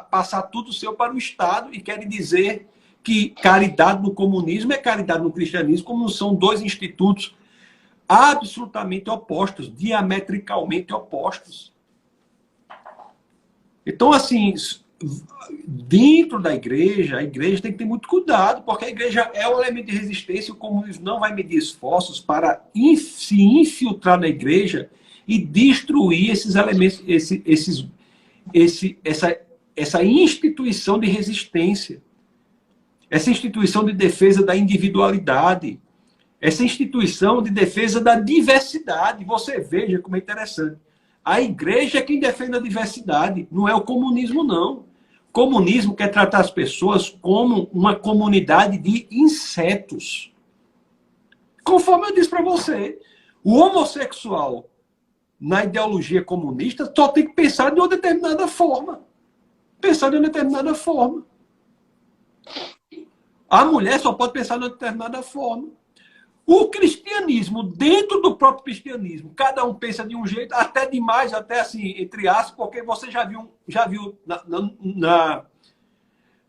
passar tudo seu para o Estado, e quer dizer que caridade no comunismo é caridade no cristianismo, como são dois institutos absolutamente opostos, diametricalmente opostos. Então, assim, dentro da igreja, a igreja tem que ter muito cuidado, porque a igreja é um elemento de resistência, e o comunismo não vai medir esforços para se infiltrar na igreja e destruir esses elementos, essa instituição de resistência, essa instituição de defesa da individualidade, essa instituição de defesa da diversidade. Você veja como é interessante. A igreja é quem defende a diversidade, não é o comunismo, não. O comunismo quer tratar as pessoas como uma comunidade de insetos. Conforme eu disse para você, o homossexual, na ideologia comunista, só tem que pensar de uma determinada forma. Pensar de uma determinada forma. A mulher só pode pensar de uma determinada forma. O cristianismo, dentro do próprio cristianismo, cada um pensa de um jeito, até demais, até assim, entre aspas, porque você já viu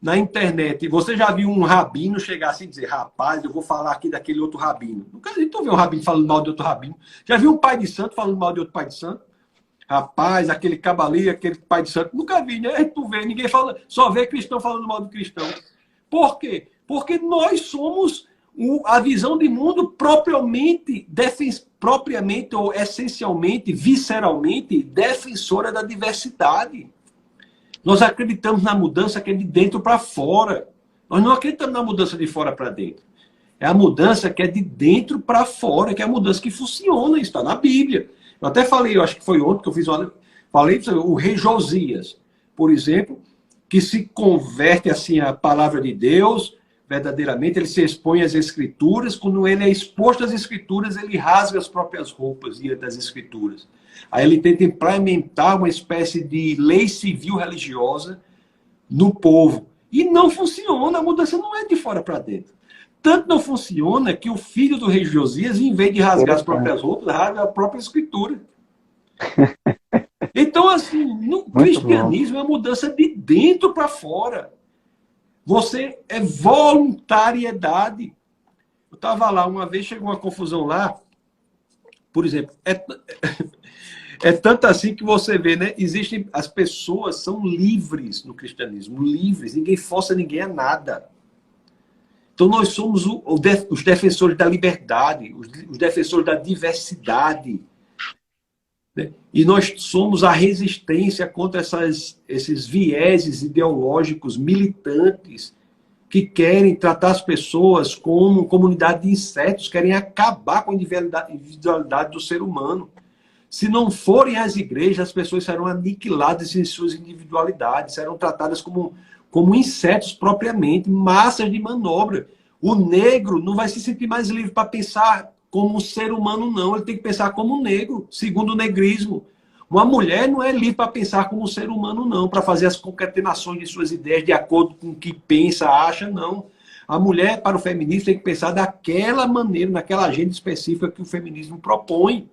na internet, você já viu um rabino chegar assim e dizer, rapaz, eu vou falar aqui daquele outro rabino? Nunca tu vê um rabino falando mal de outro rabino. Já viu um pai de santo falando mal de outro pai de santo? Rapaz, aquele cabali, aquele pai de santo. Nunca vi, né? Tu vê, ninguém fala, só vê cristão falando mal do cristão. Por quê? Porque nós somos a visão de mundo propriamente ou essencialmente, visceralmente, defensora da diversidade. Nós acreditamos na mudança que é de dentro para fora. Nós não acreditamos na mudança de fora para dentro. É a mudança que é de dentro para fora, que é a mudança que funciona, está na Bíblia. Eu até falei, eu acho que foi ontem que eu fiz uma... Falei, o rei Josias, por exemplo, que se converte assim à palavra de Deus, verdadeiramente, ele se expõe às Escrituras. Quando ele é exposto às Escrituras, ele rasga as próprias roupas diante das Escrituras. Aí ele tenta implementar uma espécie de lei civil religiosa no povo. E não funciona, a mudança não é de fora para dentro. Tanto não funciona que o filho do rei Josias, em vez de rasgar as próprias roupas, rasga a própria Escritura. Então, assim, no cristianismo é a mudança de dentro para fora. Você é voluntariedade. Eu estava lá, uma vez chegou uma confusão lá, por exemplo, é tanto assim que você vê, né? Existem, as pessoas são livres no cristianismo, livres, ninguém força ninguém a nada. Então nós somos os defensores da liberdade, os defensores da diversidade. Né? E nós somos a resistência contra esses vieses ideológicos militantes que querem tratar as pessoas como comunidade de insetos, querem acabar com a individualidade do ser humano. Se não forem às igrejas, as pessoas serão aniquiladas em suas individualidades, serão tratadas como insetos propriamente, massas de manobra. O negro não vai se sentir mais livre para pensar como um ser humano, não. Ele tem que pensar como um negro, segundo o negrismo. Uma mulher não é livre para pensar como um ser humano, não, para fazer as concatenações de suas ideias de acordo com o que pensa, acha, não. A mulher, para o feminismo, tem que pensar daquela maneira, naquela agenda específica que o feminismo propõe.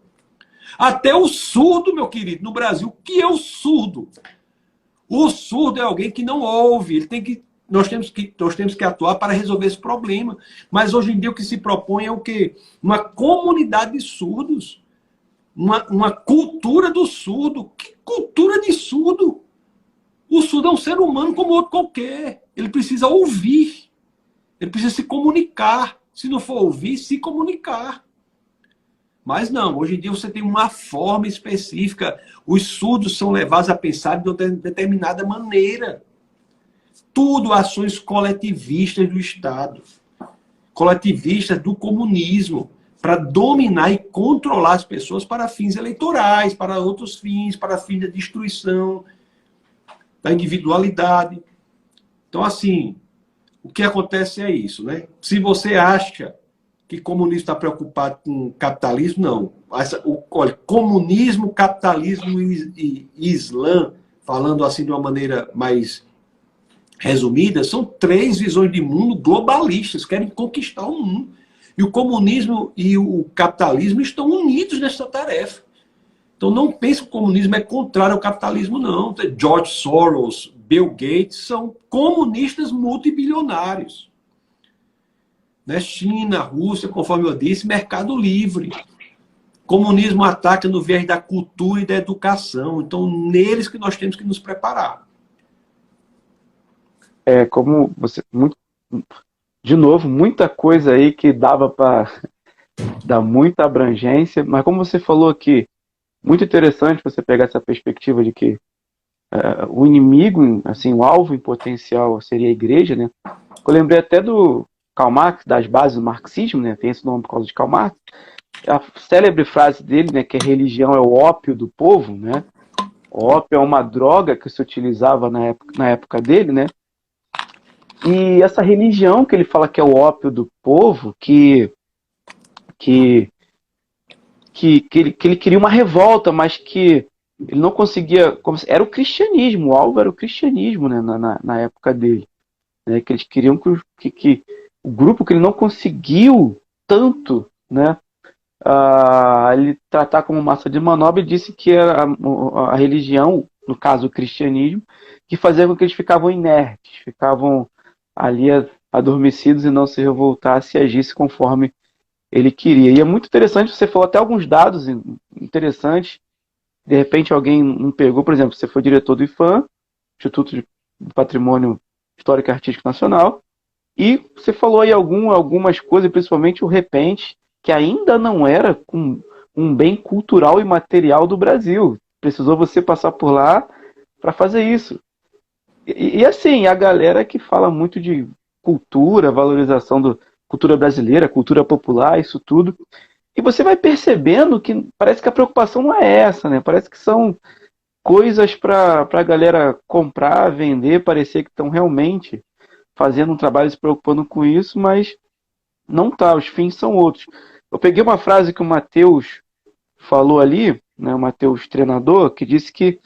Até o surdo, meu querido, no Brasil, o que é o surdo? O surdo é alguém que não ouve, nós temos que atuar para resolver esse problema. Mas hoje em dia o que se propõe é o quê? Uma comunidade de surdos, uma cultura do surdo. Que cultura de surdo? O surdo é um ser humano como outro qualquer. Ele precisa ouvir, ele precisa se comunicar. Se não for ouvir, se comunicar. Mas não, hoje em dia você tem uma forma específica. Os surdos são levados a pensar de uma determinada maneira. Tudo ações coletivistas do Estado. Coletivistas do comunismo. Para dominar e controlar as pessoas para fins eleitorais, para outros fins, para fins da destruição da individualidade. Então, assim, o que acontece é isso, né? Se você acha que comunismo está preocupado com capitalismo, não. Olha, comunismo, capitalismo e Islã, falando assim de uma maneira mais resumida, são três visões de mundo globalistas, querem conquistar o mundo. E o comunismo e o capitalismo estão unidos nessa tarefa. Então não pense que o comunismo é contrário ao capitalismo, não. George Soros, Bill Gates são comunistas multibilionários. Né? China, Rússia, conforme eu disse, mercado livre. Comunismo ataca no viés da cultura e da educação. Então, neles que nós temos que nos preparar. Como você... de novo, muita coisa aí que dava para dar muita abrangência, mas como você falou aqui, muito interessante você pegar essa perspectiva de que o inimigo, assim, o alvo em potencial seria a igreja, né? Eu lembrei até do Karl Marx, das bases do marxismo, né? Tem esse nome por causa de Karl Marx. A célebre frase dele, né, que a religião é o ópio do povo, né? O ópio é uma droga que se utilizava na época dele, né? E essa religião que ele fala que é o ópio do povo, que ele queria uma revolta, mas que ele não conseguia... Era o cristianismo, o alvo era o cristianismo, né, na época dele. Né, que eles queriam que o grupo que ele não conseguiu tanto, né, ele tratar como massa de manobra, e disse que a religião, no caso o cristianismo, que fazia com que eles ficavam inertes, ficavam ali adormecidos e não se revoltassem e agissem conforme ele queria. E é muito interessante, você falou até alguns dados interessantes, de repente alguém não pegou, por exemplo, você foi diretor do IPHAN, Instituto do Patrimônio Histórico e Artístico Nacional, e você falou aí algumas coisas, principalmente o repente, que ainda não era um bem cultural e material do Brasil. Precisou você passar por lá para fazer isso. E assim, a galera que fala muito de cultura, valorização da cultura brasileira, cultura popular, isso tudo. E você vai percebendo que parece que a preocupação não é essa, né? Parece que são coisas para a galera comprar, vender, parecer que estão realmente fazendo um trabalho se preocupando com isso, mas não tá, os fins são outros. Eu peguei uma frase que o Matheus falou ali, né, o Matheus treinador, que disse que,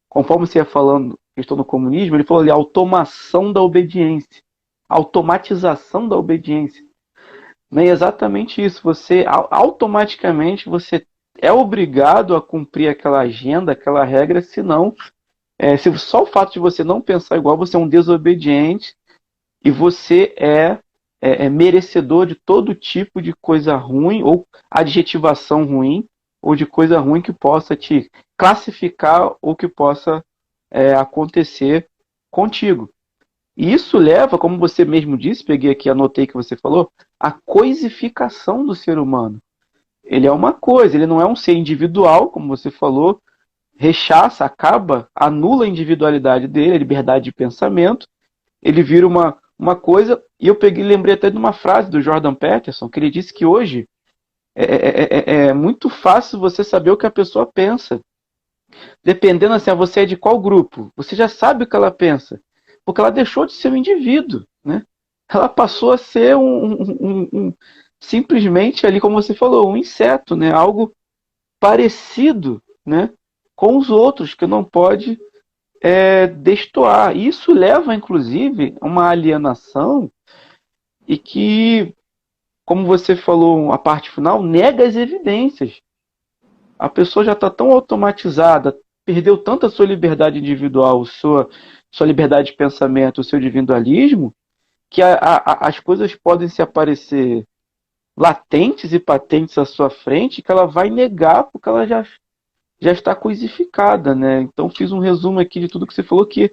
conforme você ia falando questão do comunismo, ele falou ali, automação da obediência, automatização da obediência. Não é exatamente isso, você automaticamente você é obrigado a cumprir aquela agenda, aquela regra, senão, se só o fato de você não pensar igual, você é um desobediente e você é merecedor de todo tipo de coisa ruim ou adjetivação ruim ou de coisa ruim que possa te classificar ou que possa acontecer contigo. E isso leva, como você mesmo disse, peguei aqui, anotei que você falou, a coisificação do ser humano. Ele é uma coisa, ele não é um ser individual, como você falou, rechaça, acaba, anula a individualidade dele, a liberdade de pensamento, ele vira uma coisa, e eu lembrei até de uma frase do Jordan Peterson, que ele disse que hoje é muito fácil você saber o que a pessoa pensa. Dependendo assim, você é de qual grupo, você já sabe o que ela pensa, porque ela deixou de ser um indivíduo, né? Ela passou a ser simplesmente ali, como você falou, um inseto, né? Algo parecido, né, com os outros, que não pode destoar. Isso leva, inclusive, a uma alienação e que, como você falou, a parte final, nega as evidências. A pessoa já está tão automatizada, perdeu tanto a sua liberdade individual, sua liberdade de pensamento, o seu individualismo, que as coisas podem se aparecer latentes e patentes à sua frente, que ela vai negar porque ela já está coisificada, né? Então fiz um resumo aqui de tudo que você falou, que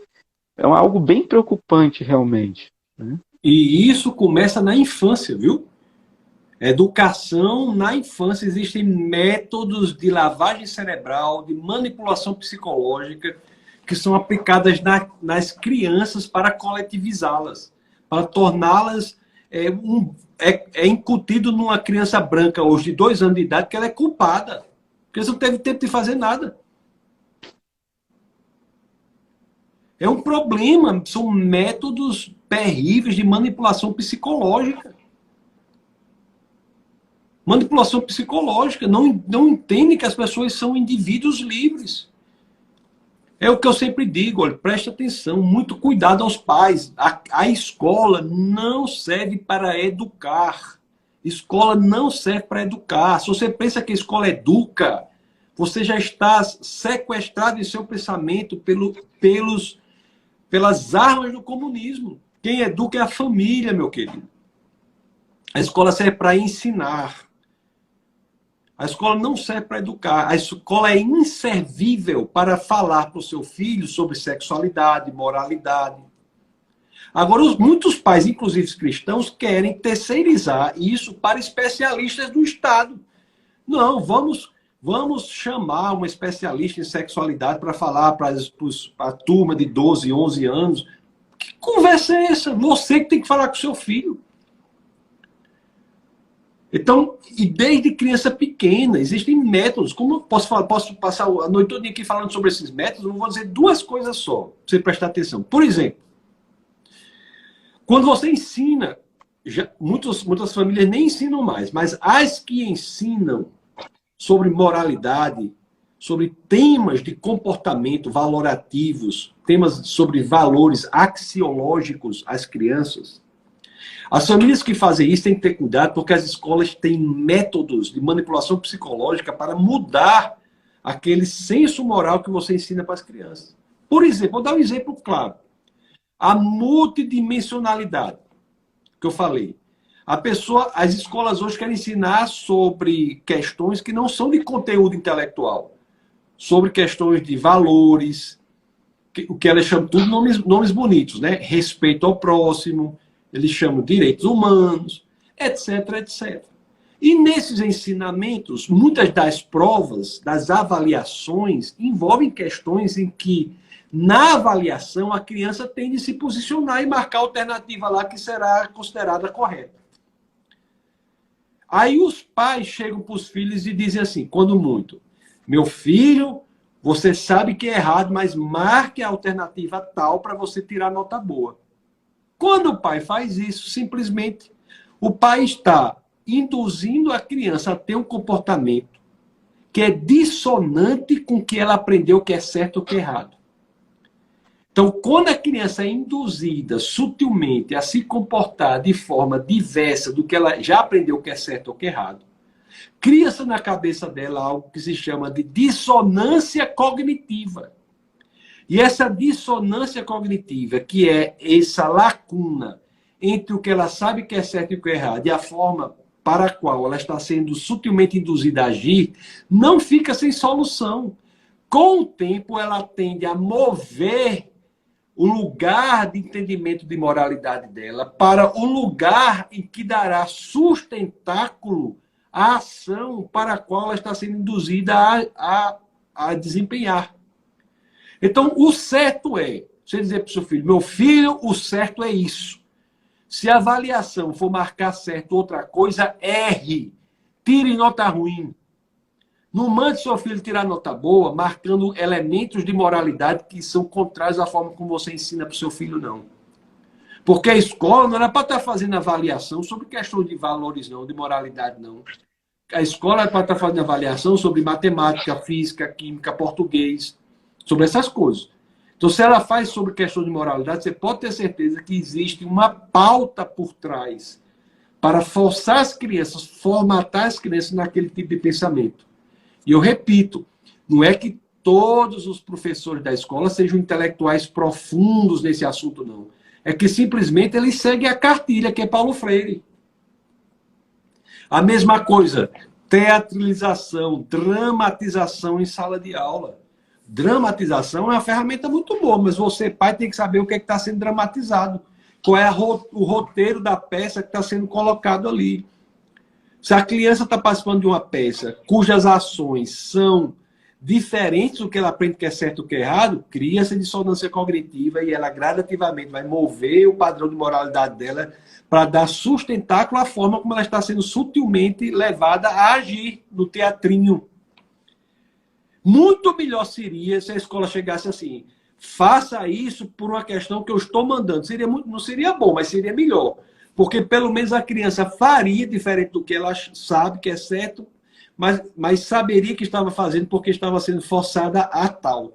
é algo bem preocupante realmente, né? E isso começa na infância, viu? Educação na infância. Existem métodos de lavagem cerebral, de manipulação psicológica, que são aplicadas nas crianças para coletivizá-las, para torná-las... É incutido numa criança branca hoje de 2 anos de idade que ela é culpada, porque ela não teve tempo de fazer nada. É um problema, são métodos terríveis de manipulação psicológica. Manipulação psicológica, não entende que as pessoas são indivíduos livres. É o que eu sempre digo, olha, preste atenção, muito cuidado aos pais. A escola não serve para educar. Escola não serve para educar. Se você pensa que a escola educa, você já está sequestrado em seu pensamento pelas armas do comunismo. Quem educa é a família, meu querido. A escola serve para ensinar. A escola não serve para educar. A escola é inservível para falar para o seu filho sobre sexualidade, moralidade. Agora, muitos pais, inclusive cristãos, querem terceirizar isso para especialistas do Estado. Não, vamos chamar uma especialista em sexualidade para falar para a turma de 12, 11 anos. Que conversa é essa? Você que tem que falar com o seu filho. Então, e desde criança pequena, existem métodos. Como eu posso passar a noite toda aqui falando sobre esses métodos, eu vou dizer 2 coisas só, para você prestar atenção. Por exemplo, quando você ensina, muitas famílias nem ensinam mais, mas as que ensinam sobre moralidade, sobre temas de comportamento valorativos, temas sobre valores axiológicos às crianças, as famílias que fazem isso têm que ter cuidado, porque as escolas têm métodos de manipulação psicológica para mudar aquele senso moral que você ensina para as crianças. Por exemplo, vou dar um exemplo claro. A multidimensionalidade que eu falei. As escolas hoje querem ensinar sobre questões que não são de conteúdo intelectual, sobre questões de valores, o que elas chamam tudo nomes bonitos, né? Respeito ao próximo, eles chamam de direitos humanos, etc, etc. E nesses ensinamentos, muitas das provas, das avaliações, envolvem questões em que, na avaliação, a criança tem de se posicionar e marcar a alternativa lá que será considerada correta. Aí os pais chegam para os filhos e dizem assim, quando muito, meu filho, você sabe que é errado, mas marque a alternativa tal para você tirar nota boa. Quando o pai faz isso, simplesmente, o pai está induzindo a criança a ter um comportamento que é dissonante com o que ela aprendeu que é certo ou que é errado. Então, quando a criança é induzida sutilmente a se comportar de forma diversa do que ela já aprendeu que é certo ou que é errado, cria-se na cabeça dela algo que se chama de dissonância cognitiva. E essa dissonância cognitiva, que é essa lacuna entre o que ela sabe que é certo e o que é errado, e a forma para a qual ela está sendo sutilmente induzida a agir, não fica sem solução. Com o tempo, ela tende a mover o lugar de entendimento de moralidade dela para o lugar em que dará sustentáculo à ação para a qual ela está sendo induzida a desempenhar. Então, o certo é, você dizer para o seu filho, meu filho, o certo é isso. Se a avaliação for marcar certo outra coisa, erre. Tire nota ruim. Não mande seu filho tirar nota boa, marcando elementos de moralidade que são contrários à forma como você ensina para o seu filho, não. Porque a escola não era para estar fazendo avaliação sobre questão de valores, não, de moralidade, não. A escola é para estar fazendo avaliação sobre matemática, física, química, português, sobre essas coisas. Então, se ela faz sobre questão de moralidade, você pode ter certeza que existe uma pauta por trás para forçar as crianças, formatar as crianças naquele tipo de pensamento. E eu repito, não é que todos os professores da escola sejam intelectuais profundos nesse assunto, não. É que simplesmente eles seguem a cartilha, que é Paulo Freire. A mesma coisa, teatralização, dramatização em sala de aula. Dramatização é uma ferramenta muito boa, mas você, pai, tem que saber o que está sendo dramatizado. Qual é o roteiro da peça que está sendo colocado ali. Se a criança está participando de uma peça cujas ações são diferentes do que ela aprende que é certo ou que é errado, cria-se dissonância cognitiva e ela gradativamente vai mover o padrão de moralidade dela para dar sustentáculo à forma como ela está sendo sutilmente levada a agir no teatrinho. Muito melhor seria se a escola chegasse assim, faça isso por uma questão que eu estou mandando. Não seria bom, mas seria melhor. Porque pelo menos a criança faria diferente do que ela sabe que é certo, mas saberia que estava fazendo porque estava sendo forçada a tal.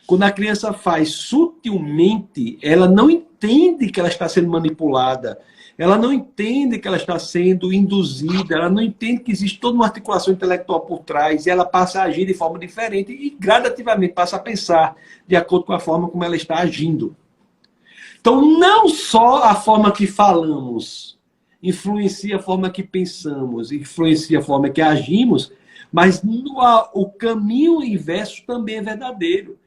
Quando a criança faz sutilmente, ela não entende que ela está sendo manipulada, ela não entende que ela está sendo induzida, ela não entende que existe toda uma articulação intelectual por trás, e ela passa a agir de forma diferente e gradativamente passa a pensar de acordo com a forma como ela está agindo. Então, não só a forma que falamos influencia a forma que pensamos, influencia a forma que agimos, mas o caminho inverso também é verdadeiro.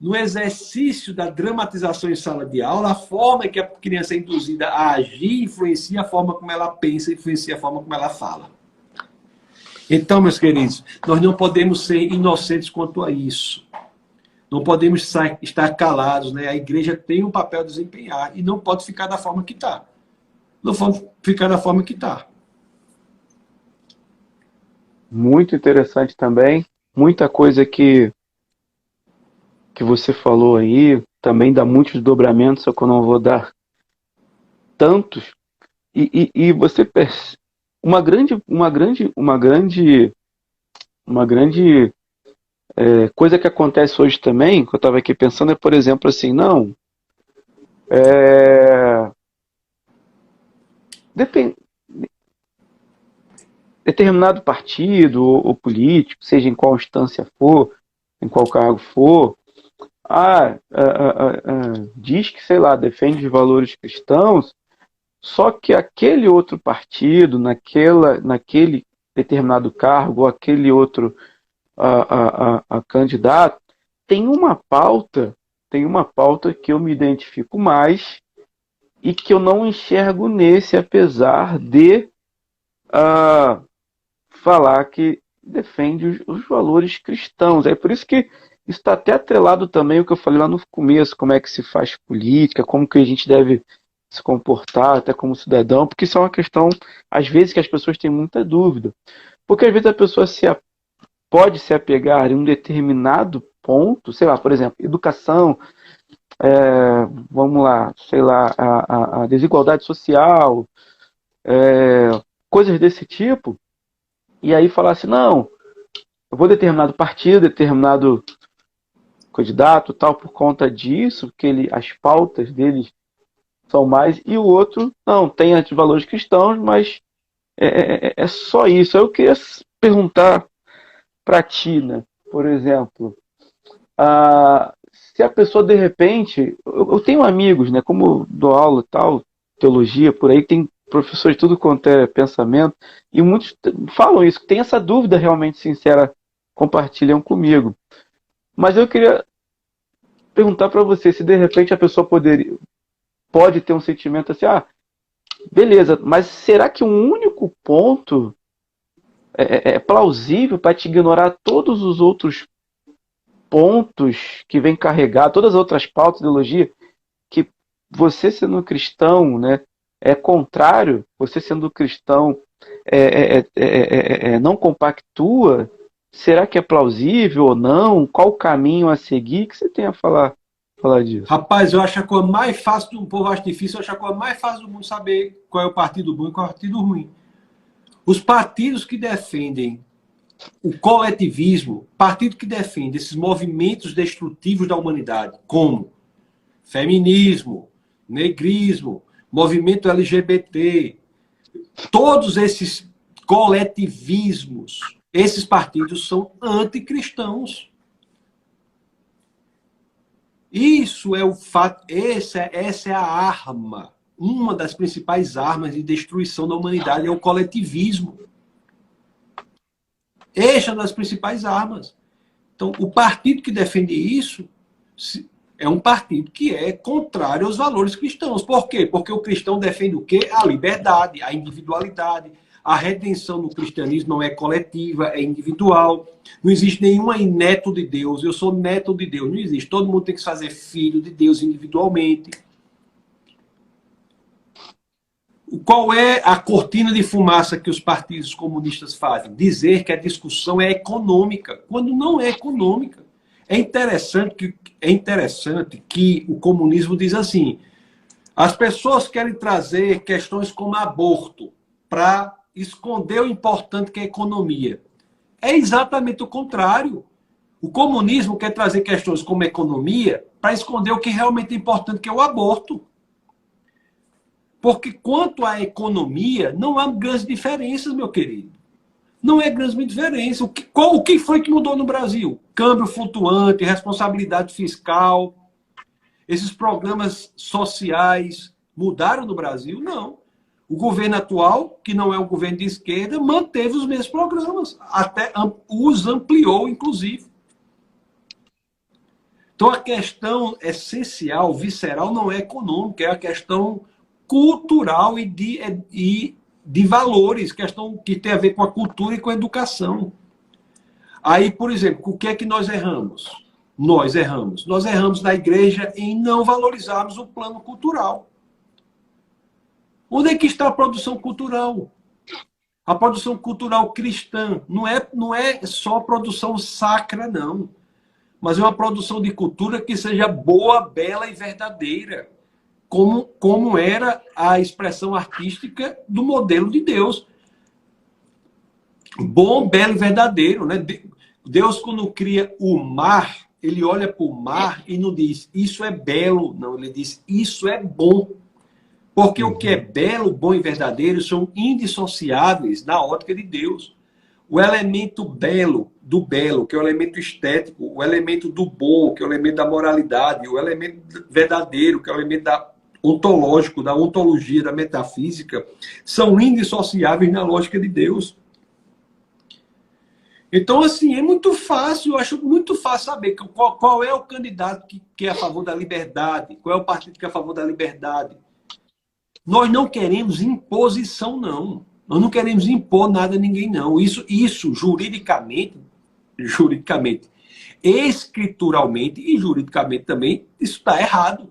No exercício da dramatização em sala de aula, a forma que a criança é induzida a agir influencia a forma como ela pensa, influencia a forma como ela fala. Então, meus queridos, nós não podemos ser inocentes quanto a isso. Não podemos estar calados, né? A igreja tem um papel a desempenhar e não pode ficar da forma que está. Não pode ficar da forma que está. Muito interessante também. Muita coisa que você falou aí também dá muitos desdobramentos, só que eu não vou dar tantos. E você percebe uma grande coisa que acontece hoje também, que eu estava aqui pensando, é, por exemplo, assim, não. determinado partido ou político, seja em qual instância for, em qual cargo for, diz que, sei lá, defende os valores cristãos, só que aquele outro partido, naquele determinado cargo, ou aquele outro candidato, tem uma pauta que eu me identifico mais e que eu não enxergo nesse, apesar de falar que defende os valores cristãos. É por isso que isso está até atrelado também ao que eu falei lá no começo, como é que se faz política, como que a gente deve se comportar até como cidadão, porque isso é uma questão, às vezes, que as pessoas têm muita dúvida. Porque às vezes a pessoa pode se apegar em um determinado ponto, sei lá, por exemplo, educação, vamos lá, sei lá, a desigualdade social, coisas desse tipo, e aí falar assim, não, eu vou determinado partido, determinado candidato, tal, por conta disso, porque as pautas deles são mais, e o outro, não, tem antivalores cristãos, mas é só isso. Eu queria perguntar para ti, né, por exemplo, se a pessoa, de repente, eu tenho amigos, né, como dou aula e tal, teologia, por aí, tem professores de tudo quanto é pensamento, e muitos falam isso, tem essa dúvida realmente sincera, compartilham comigo. Mas eu queria perguntar para você se de repente a pessoa pode ter um sentimento assim, beleza, mas será que um único ponto é plausível para te ignorar todos os outros pontos que vem carregar, todas as outras pautas de ideologia, que você sendo cristão, né, é contrário, você sendo cristão não compactua? Será que é plausível ou não? Qual o caminho a seguir? O que você tem a falar disso? Rapaz, eu acho a coisa mais fácil do povo, acho difícil, eu acho a coisa mais fácil do mundo saber qual é o partido bom e qual é o partido ruim. Os partidos que defendem o coletivismo, partido que defende esses movimentos destrutivos da humanidade, como feminismo, negrismo, movimento LGBT, todos esses coletivismos, esses partidos são anticristãos. Isso é o fato, essa é a arma, uma das principais armas de destruição da humanidade é o coletivismo. Essa é uma das principais armas. Então, o partido que defende isso é um partido que é contrário aos valores cristãos. Por quê? Porque o cristão defende o quê? A liberdade, a individualidade. A redenção no cristianismo não é coletiva, é individual. Não existe nenhum aí neto de Deus. Eu sou neto de Deus. Não existe. Todo mundo tem que se fazer filho de Deus individualmente. Qual é a cortina de fumaça que os partidos comunistas fazem? Dizer que a discussão é econômica, quando não é econômica. É interessante que o comunismo diz assim, as pessoas querem trazer questões como aborto para esconder o importante que é a economia. É exatamente o contrário. O comunismo quer trazer questões como economia para esconder o que realmente é importante, que é o aborto. Porque quanto à economia, não há grandes diferenças, meu querido. Não é grande diferença. O que foi que mudou no Brasil? Câmbio flutuante, responsabilidade fiscal. Esses programas sociais mudaram no Brasil? Não. O governo atual, que não é um governo de esquerda, manteve os mesmos programas. Até os ampliou, inclusive. Então, a questão essencial, visceral, não é econômica, é a questão cultural e de valores, questão que tem a ver com a cultura e com a educação. Aí, por exemplo, o que é que nós erramos? Nós erramos na igreja em não valorizarmos o plano cultural. Onde é que está a produção cultural? A produção cultural cristã não é só produção sacra, não. Mas é uma produção de cultura que seja boa, bela e verdadeira. Como era a expressão artística do modelo de Deus. Bom, belo e verdadeiro. Né? Deus, quando cria o mar, ele olha para o mar e não diz, isso é belo. Não, ele diz, isso é bom. Porque o que é belo, bom e verdadeiro são indissociáveis da ótica de Deus. O elemento belo, do belo, que é o elemento estético, o elemento do bom, que é o elemento da moralidade, o elemento verdadeiro, que é o elemento ontológico, da ontologia, da metafísica, são indissociáveis na lógica de Deus. Então, assim, é muito fácil, eu acho muito fácil saber qual é o candidato que é a favor da liberdade, qual é o partido que é a favor da liberdade. Nós não queremos imposição, não. Nós não queremos impor nada a ninguém, não. Isso juridicamente, escrituralmente e juridicamente também, isso está errado.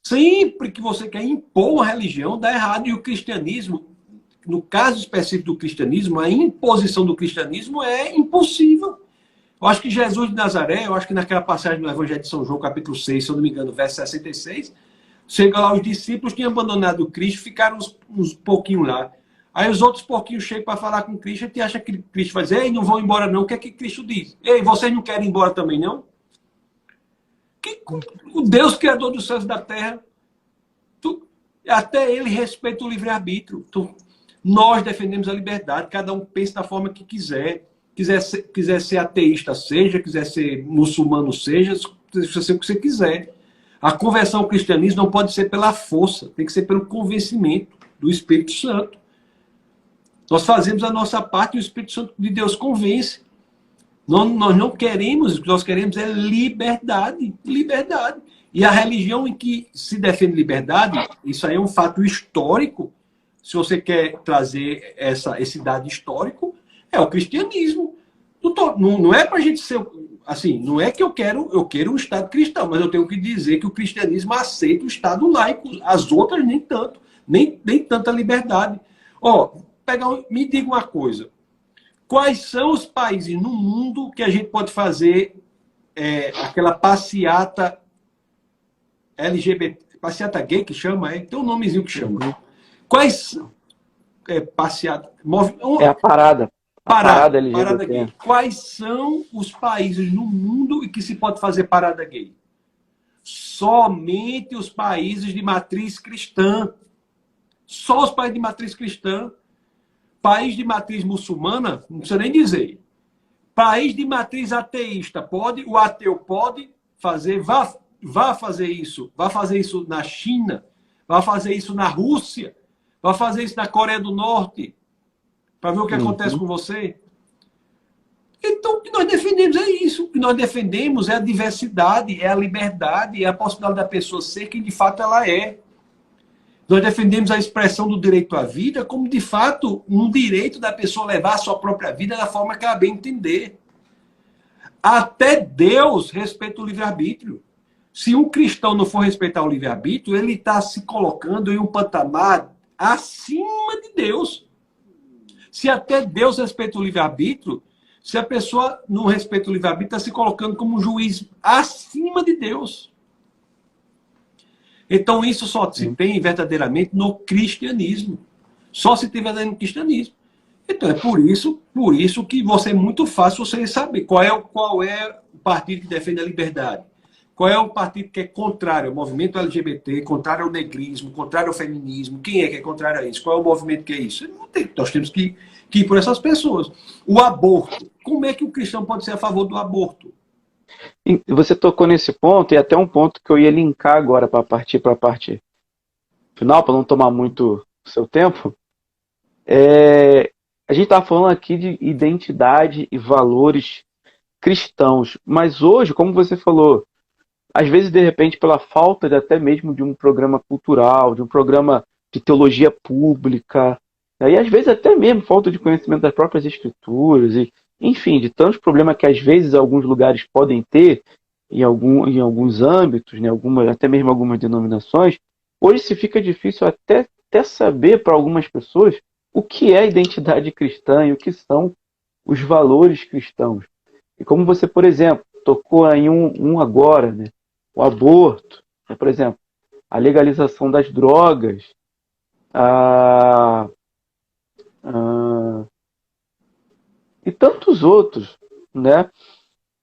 Sempre que você quer impor uma religião, dá errado. E o cristianismo, no caso específico do cristianismo, a imposição do cristianismo é impossível. Eu acho que Jesus de Nazaré, eu acho que naquela passagem do Evangelho de São João, capítulo 6, se eu não me engano, verso 66, chega lá, os discípulos tinham abandonado o Cristo, ficaram uns pouquinhos lá. Aí os outros pouquinhos chegam para falar com Cristo, a gente acha que Cristo vai dizer, ei, não vão embora não, o que é que Cristo diz? Ei, vocês não querem ir embora também não? O Deus Criador dos céus e da terra, até ele respeita o livre-arbítrio. Nós defendemos a liberdade, cada um pensa da forma que quiser. Quiser ser ateísta, seja, quiser ser muçulmano, seja ser o que você quiser. A conversão ao cristianismo não pode ser pela força, tem que ser pelo convencimento do Espírito Santo. Nós fazemos a nossa parte e o Espírito Santo de Deus convence. Nós não queremos, o que nós queremos é liberdade. Liberdade. E a religião em que se defende liberdade, isso aí é um fato histórico. Se você quer trazer esse dado histórico, é o cristianismo. Não é para a gente ser... Assim, não é que eu quero um Estado cristão, mas eu tenho que dizer que o cristianismo aceita o Estado laico. As outras nem tanto. Nem tanta liberdade. Me diga uma coisa. Quais são os países no mundo que a gente pode fazer aquela passeata LGBT, passeata gay que chama, tem um nomezinho que chama. Quais passeata... É a parada. Parada LGBT. Parada gay. Quais são os países no mundo em que se pode fazer parada gay? Somente os países de matriz cristã. Só os países de matriz cristã. País de matriz muçulmana, não precisa nem dizer. País de matriz ateísta, pode? O ateu pode fazer? Vá fazer isso. Vá fazer isso na China. Vá fazer isso na Rússia. Vá fazer isso na Coreia do Norte. Para ver o que acontece com você. Então, o que nós defendemos é isso. O que nós defendemos é a diversidade, é a liberdade, é a possibilidade da pessoa ser quem de fato ela é. Nós defendemos a expressão do direito à vida como, de fato, um direito da pessoa levar a sua própria vida da forma que ela bem entender. Até Deus respeita o livre-arbítrio. Se um cristão não for respeitar o livre-arbítrio, ele está se colocando em um patamar acima de Deus. Se até Deus respeita o livre-arbítrio, se a pessoa não respeita o livre-arbítrio, está se colocando como um juiz acima de Deus. Então isso só se tem verdadeiramente no cristianismo. Só se tem verdadeiramente no cristianismo. Então é por isso que é muito fácil você saber qual é o partido que defende a liberdade. Qual é o partido que é contrário ao movimento LGBT, contrário ao negrismo, contrário ao feminismo? Quem é que é contrário a isso? Qual é o movimento que é isso? Não tem. Nós temos que ir por essas pessoas. O aborto. Como é que o cristão pode ser a favor do aborto? E você tocou nesse ponto, e até um ponto que eu ia linkar agora para partir para a parte final, para não tomar muito o seu tempo. A gente está falando aqui de identidade e valores cristãos, mas hoje, como você falou, às vezes, de repente, pela falta até mesmo de um programa cultural, de um programa de teologia pública, e às vezes até mesmo falta de conhecimento das próprias escrituras, e, enfim, de tantos problemas que às vezes alguns lugares podem ter, em alguns âmbitos, né, até mesmo algumas denominações, hoje se fica difícil até saber para algumas pessoas o que é identidade cristã e o que são os valores cristãos. E como você, por exemplo, tocou em um agora, né? O aborto, né? Por exemplo, a legalização das drogas, e tantos outros, né?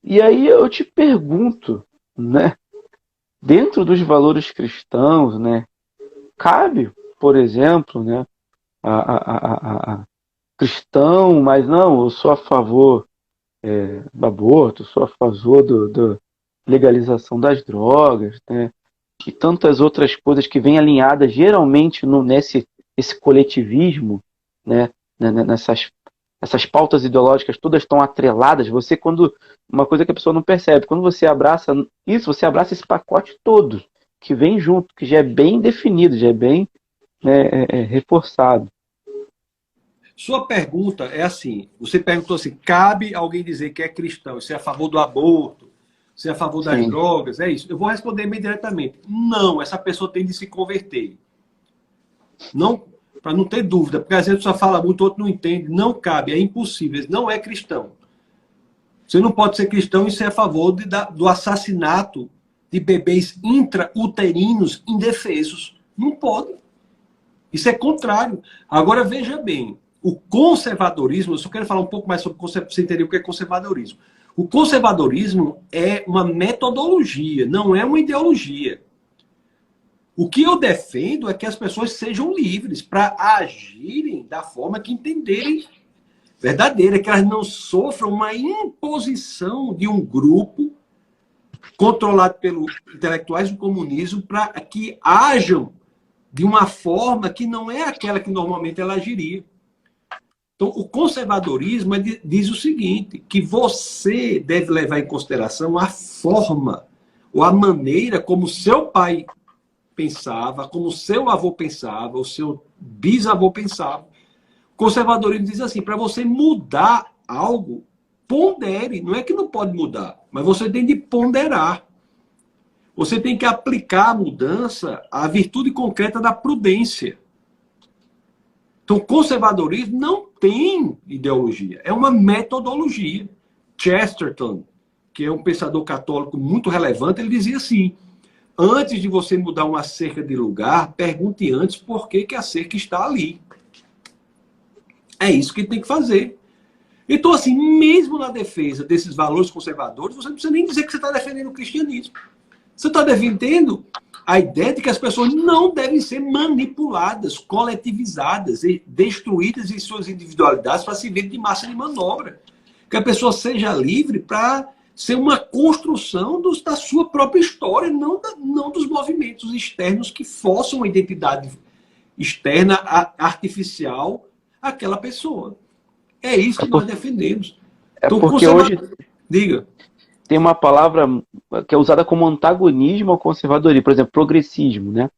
E aí eu te pergunto, né? Dentro dos valores cristãos, né? cabe, por exemplo, né, a cristão, mas não, eu sou a favor do aborto, sou a favor da legalização das drogas, né, e tantas outras coisas que vêm alinhadas geralmente nesse esse coletivismo, né, essas pautas ideológicas todas estão atreladas. Você, quando uma coisa que a pessoa não percebe, quando você abraça isso, você abraça esse pacote todo que vem junto, que já é bem definido, já é bem reforçado. Sua pergunta é assim, você perguntou assim, cabe alguém dizer que é cristão, você é a favor do aborto, você é a favor das Sim. drogas, é isso? Eu vou responder bem diretamente. Não, essa pessoa tem de se converter. Não, para não ter dúvida, porque às vezes só fala muito, o outro não entende, não cabe, é impossível, não é cristão. Você não pode ser cristão e ser a favor do assassinato de bebês intrauterinos indefesos. Não pode. Isso é contrário. Agora, veja bem, o conservadorismo, eu só quero falar um pouco mais sobre para você entender o que é conservadorismo. O conservadorismo é uma metodologia, não é uma ideologia. O que eu defendo é que as pessoas sejam livres para agirem da forma que entenderem verdadeira, que elas não sofram uma imposição de um grupo controlado pelos intelectuais do comunismo para que ajam de uma forma que não é aquela que normalmente ela agiria. Então, o conservadorismo diz o seguinte, que você deve levar em consideração a forma ou a maneira como seu pai pensava, como seu avô pensava, o seu bisavô pensava. O conservadorismo diz assim, para você mudar algo, pondere. Não é que não pode mudar, mas você tem de ponderar. Você tem que aplicar a mudança à virtude concreta da prudência. Então, o conservadorismo não tem ideologia, é uma metodologia. Chesterton, que é um pensador católico muito relevante, ele dizia assim, antes de você mudar uma cerca de lugar, pergunte antes por que a cerca está ali. É isso que tem que fazer. Então, assim, mesmo na defesa desses valores conservadores, você não precisa nem dizer que você está defendendo o cristianismo. Você está defendendo a ideia de que as pessoas não devem ser manipuladas, coletivizadas e destruídas em suas individualidades para servir de massa de manobra. Que a pessoa seja livre para ser uma construção da sua própria história, não dos movimentos externos que forçam a identidade externa, artificial, àquela pessoa. É isso que nós defendemos. Então, porque hoje diga. Tem uma palavra que é usada como antagonismo ao conservadorismo, por exemplo, progressismo, né?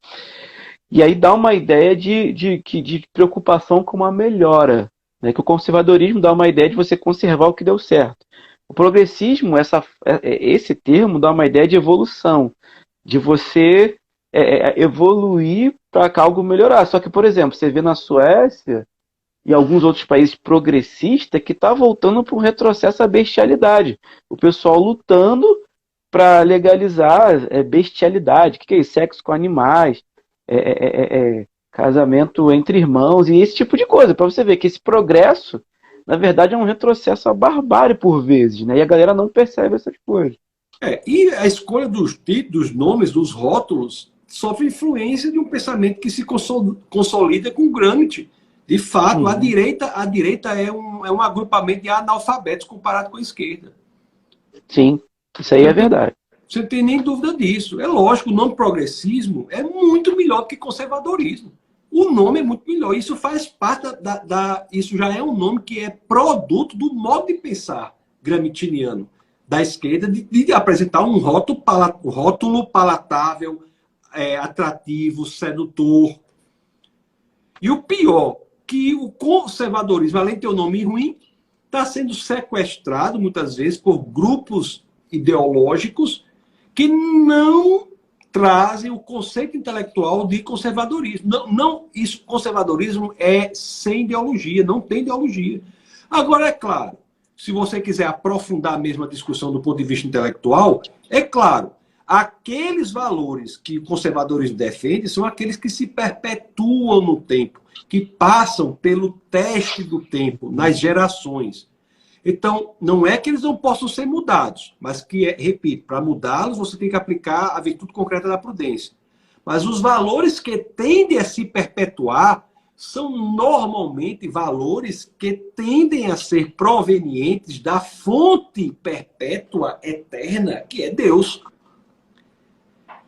E aí dá uma ideia de preocupação com uma melhora, né? Que o conservadorismo dá uma ideia de você conservar o que deu certo. O progressismo, esse termo, dá uma ideia de evolução, de você evoluir para algo melhorar. Só que, por exemplo, você vê na Suécia e alguns outros países progressistas que está voltando para um retrocesso à bestialidade. O pessoal lutando para legalizar bestialidade. O que é isso? Sexo com animais, casamento entre irmãos e esse tipo de coisa. Para você ver que esse progresso, na verdade, é um retrocesso à barbárie por vezes, né? E a galera não percebe essas coisas. E a escolha dos títulos, dos nomes, dos rótulos, sofre influência de um pensamento que se consolida com Gramsci. De fato, a direita é um agrupamento de analfabetos comparado com a esquerda. Sim, isso aí é verdade. Você não tem nem dúvida disso. É lógico, o nome progressismo é muito melhor do que conservadorismo. O nome é muito melhor. Isso faz parte isso já é um nome que é produto do modo de pensar gramsciano da esquerda, de apresentar um rótulo palatável, atrativo, sedutor. E o pior, que o conservadorismo, além de ter um nome ruim, está sendo sequestrado, muitas vezes, por grupos ideológicos que não trazem o conceito intelectual de conservadorismo. Conservadorismo é sem ideologia, não tem ideologia. Agora, é claro, se você quiser aprofundar mesmo a discussão do ponto de vista intelectual, é claro, aqueles valores que o conservadorismo defende são aqueles que se perpetuam no tempo, que passam pelo teste do tempo, nas gerações. Então, não é que eles não possam ser mudados, mas que, repito, para mudá-los você tem que aplicar a virtude concreta da prudência. Mas os valores que tendem a se perpetuar são normalmente valores que tendem a ser provenientes da fonte perpétua, eterna, que é Deus.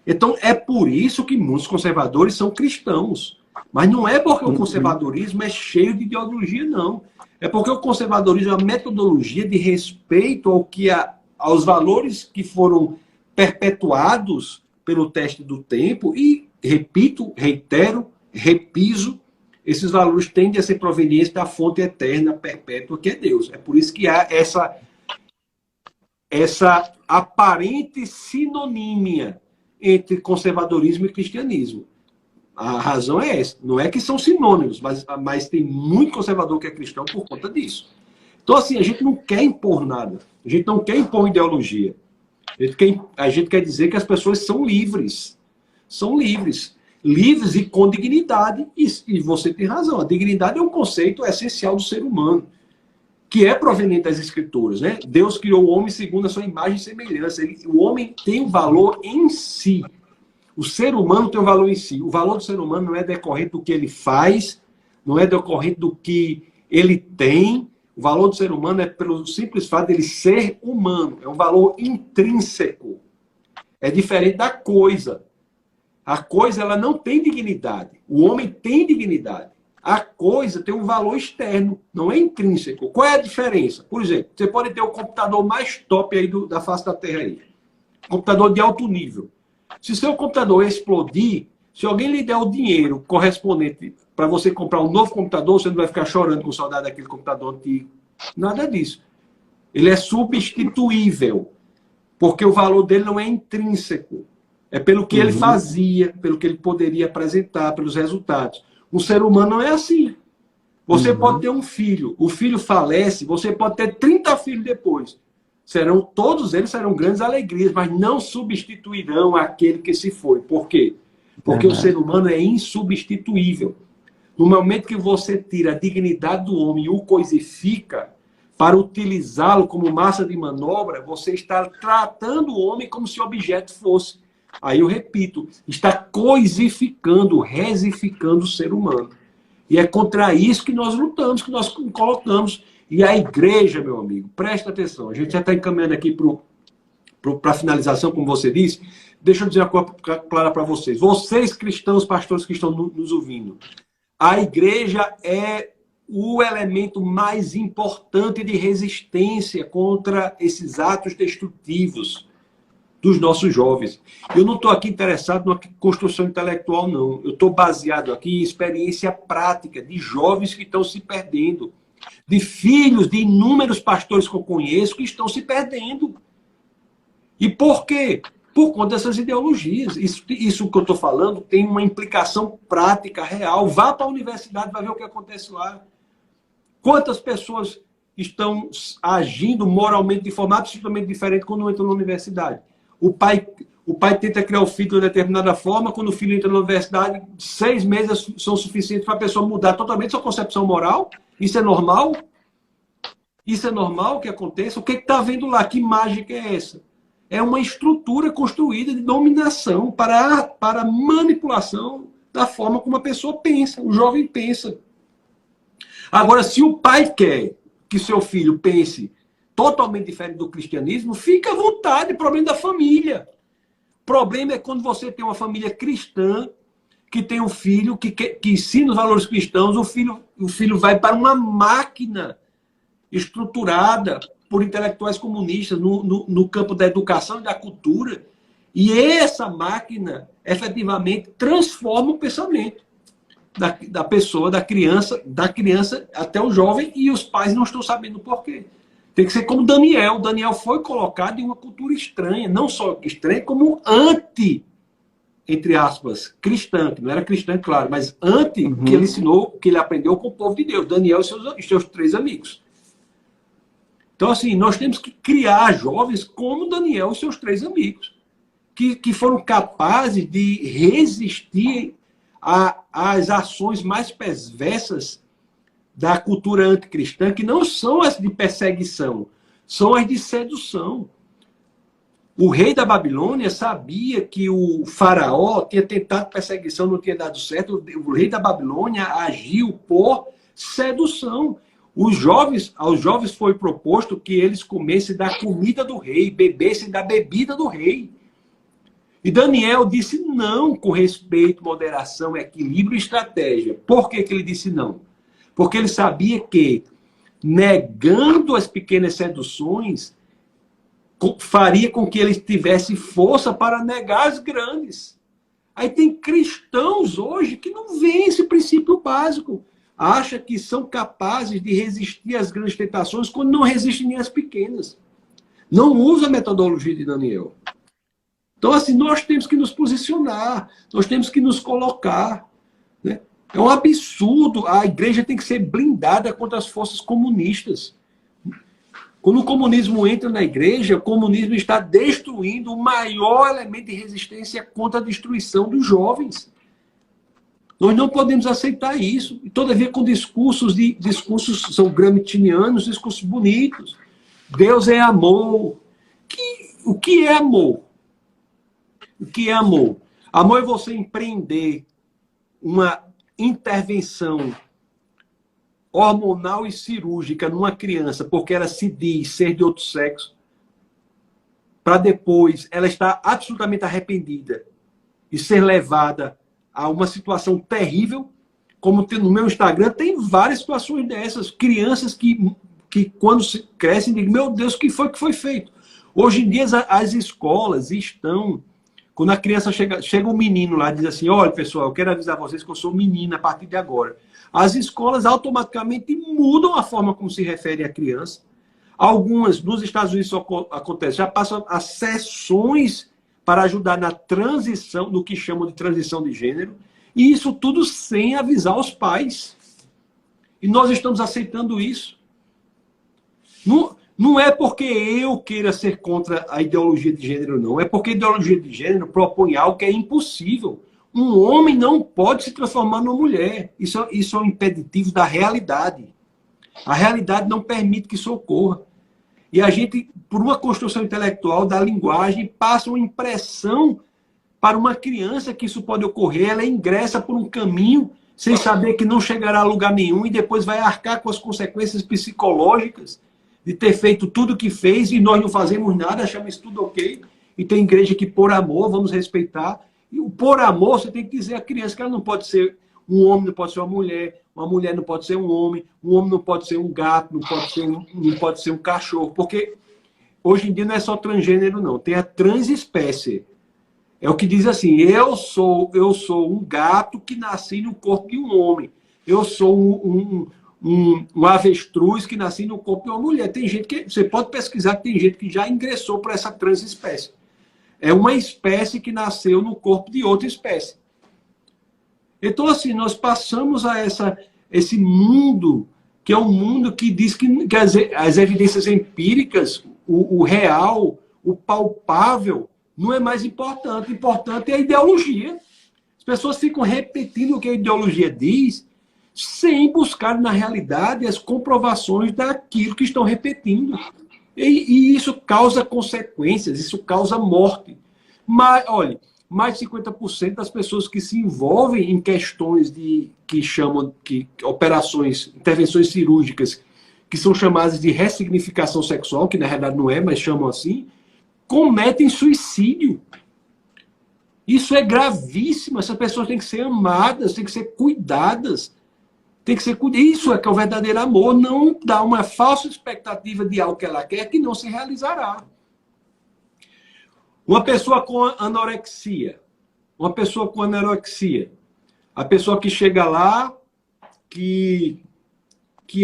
Então, é por isso que muitos conservadores são cristãos. Mas não é porque o conservadorismo é cheio de ideologia, não. É porque o conservadorismo é uma metodologia de respeito aos valores que foram perpetuados pelo teste do tempo e, repito, reitero, repiso, esses valores tendem a ser provenientes da fonte eterna, perpétua, que é Deus. É por isso que há essa aparente sinonímia entre conservadorismo e cristianismo. A razão é essa. Não é que são sinônimos, mas tem muito conservador que é cristão por conta disso. Então, assim, a gente não quer impor nada. A gente não quer impor ideologia. A gente quer dizer que as pessoas são livres. São livres. Livres e com dignidade. E você tem razão. A dignidade é um conceito essencial do ser humano, que é proveniente das Escrituras, né? Deus criou o homem segundo a sua imagem e semelhança. O homem tem um valor em si. O ser humano tem um valor em si. O valor do ser humano não é decorrente do que ele faz, não é decorrente do que ele tem. O valor do ser humano é pelo simples fato de ele ser humano. É um valor intrínseco. É diferente da coisa. A coisa, ela não tem dignidade. O homem tem dignidade. A coisa tem um valor externo, não é intrínseco. Qual é a diferença? Por exemplo, você pode ter o computador mais top aí da face da Terra aí. Computador de alto nível. Se seu computador explodir, se alguém lhe der o dinheiro correspondente para você comprar um novo computador, você não vai ficar chorando com saudade daquele computador antigo. Nada disso. Ele é substituível, porque o valor dele não é intrínseco. É pelo que ele fazia, pelo que ele poderia apresentar, pelos resultados. O ser humano não é assim. Você pode ter um filho, o filho falece, você pode ter 30 filhos depois. Todos eles serão grandes alegrias, mas não substituirão aquele que se foi. Por quê? Porque o ser humano é insubstituível. No momento que você tira a dignidade do homem e o coisifica para utilizá-lo como massa de manobra, você está tratando o homem como se o objeto fosse. Aí eu repito, está coisificando, resificando o ser humano. E é contra isso que nós lutamos, que nós colocamos. E a igreja, meu amigo, presta atenção. A gente já está encaminhando aqui para a finalização, como você disse. Deixa eu dizer uma coisa clara para vocês. Vocês cristãos, pastores que estão nos ouvindo, a igreja é o elemento mais importante de resistência contra esses atos destrutivos dos nossos jovens. Eu não estou aqui interessado na construção intelectual, não. Eu estou baseado aqui em experiência prática de jovens que estão se perdendo, de filhos de inúmeros pastores que eu conheço que estão se perdendo. E por quê? Por conta dessas ideologias. Isso que eu estou falando tem uma implicação prática, real. Vá para a universidade, vai ver o que acontece lá. Quantas pessoas estão agindo moralmente de forma absolutamente diferente quando entram na universidade? O pai tenta criar o filho de uma determinada forma, quando o filho entra na universidade, 6 meses são suficientes para a pessoa mudar totalmente sua concepção moral. Isso é normal? Isso é normal que aconteça? O que está havendo lá? Que mágica é essa? É uma estrutura construída de dominação para manipulação da forma como a pessoa pensa, o jovem pensa. Agora, se o pai quer que seu filho pense totalmente diferente do cristianismo, fica à vontade, problema da família. O problema é quando você tem uma família cristã, que tem um filho que ensina os valores cristãos, o filho vai para uma máquina estruturada por intelectuais comunistas no campo da educação e da cultura, e essa máquina efetivamente transforma o pensamento da pessoa, da criança até o jovem, e os pais não estão sabendo por quê. Tem que ser como Daniel. Daniel foi colocado em uma cultura estranha, não só estranha, como anti, entre aspas, cristã, que não era cristã, claro, mas anti que ele ensinou, que ele aprendeu com o povo de Deus, Daniel e seus 3 amigos. Então, assim, nós temos que criar jovens como Daniel e seus 3 amigos, que foram capazes de resistir às ações mais perversas da cultura anticristã, que não são as de perseguição, são as de sedução. O rei da Babilônia sabia que o faraó tinha tentado perseguição, não tinha dado certo. O rei da Babilônia agiu por sedução. Aos jovens foi proposto que eles comessem da comida do rei, bebessem da bebida do rei. E Daniel disse não, com respeito, moderação, equilíbrio e estratégia. Por que ele disse não? Porque ele sabia que, negando as pequenas seduções, faria com que ele tivesse força para negar as grandes. Aí tem cristãos hoje que não veem esse princípio básico. Acha que são capazes de resistir às grandes tentações quando não resistem nem às pequenas. Não usa a metodologia de Daniel. Então, assim, nós temos que nos posicionar, nós temos que nos colocar. Né? É um absurdo. A igreja tem que ser blindada contra as forças comunistas. Quando o comunismo entra na igreja, o comunismo está destruindo o maior elemento de resistência contra a destruição dos jovens. Nós não podemos aceitar isso. E todavia com discursos são gramscianos, discursos bonitos. Deus é amor. O que é amor? O que é amor? Amor é você empreender uma intervenção hormonal e cirúrgica numa criança, porque ela se diz ser de outro sexo, para depois ela estar absolutamente arrependida e ser levada a uma situação terrível, como no meu Instagram tem várias situações dessas, crianças que quando crescem, dizem, meu Deus, o que foi feito? Hoje em dia as escolas estão, quando a criança chega um menino lá e diz assim, olha pessoal, eu quero avisar vocês que eu sou menina a partir de agora. As escolas automaticamente mudam a forma como se refere à criança. Algumas, nos Estados Unidos isso acontece, já passam a sessões para ajudar na transição, no que chamam de transição de gênero, e isso tudo sem avisar os pais. E nós estamos aceitando isso. Não é porque eu queira ser contra a ideologia de gênero, não. É porque a ideologia de gênero propõe algo que é impossível. Um homem não pode se transformar numa mulher. Isso é um impeditivo da realidade. A realidade não permite que isso ocorra. E a gente, por uma construção intelectual da linguagem, passa uma impressão para uma criança que isso pode ocorrer. Ela ingressa por um caminho sem saber que não chegará a lugar nenhum e depois vai arcar com as consequências psicológicas de ter feito tudo o que fez e nós não fazemos nada, achamos isso tudo ok. E tem igreja que, por amor, vamos respeitar. E o por amor, você tem que dizer à criança que ela não pode ser um homem, não pode ser uma mulher não pode ser um homem não pode ser um gato, não pode ser um cachorro, porque hoje em dia não é só transgênero, não, tem a transespécie. É o que diz assim, eu sou um gato que nasci no corpo de um homem, eu sou um avestruz que nasci no corpo de uma mulher. Tem gente que, você pode pesquisar que tem gente que já ingressou para essa transespécie. É uma espécie que nasceu no corpo de outra espécie. Então, assim, nós passamos a esse mundo, que é um mundo que diz que as evidências empíricas, o real, o palpável, não é mais importante. O importante é a ideologia. As pessoas ficam repetindo o que a ideologia diz, sem buscar na realidade as comprovações daquilo que estão repetindo. E isso causa consequências, isso causa morte. Mas, olha, mais de 50% das pessoas que se envolvem em questões que operações, intervenções cirúrgicas, que são chamadas de ressignificação sexual, que na realidade não é, mas chamam assim, cometem suicídio. Isso é gravíssimo. Essas pessoas têm que ser amadas, têm que ser cuidadas. Isso é que é o verdadeiro amor, não dá uma falsa expectativa de algo que ela quer que não se realizará. Uma pessoa com anorexia, a pessoa que chega lá, que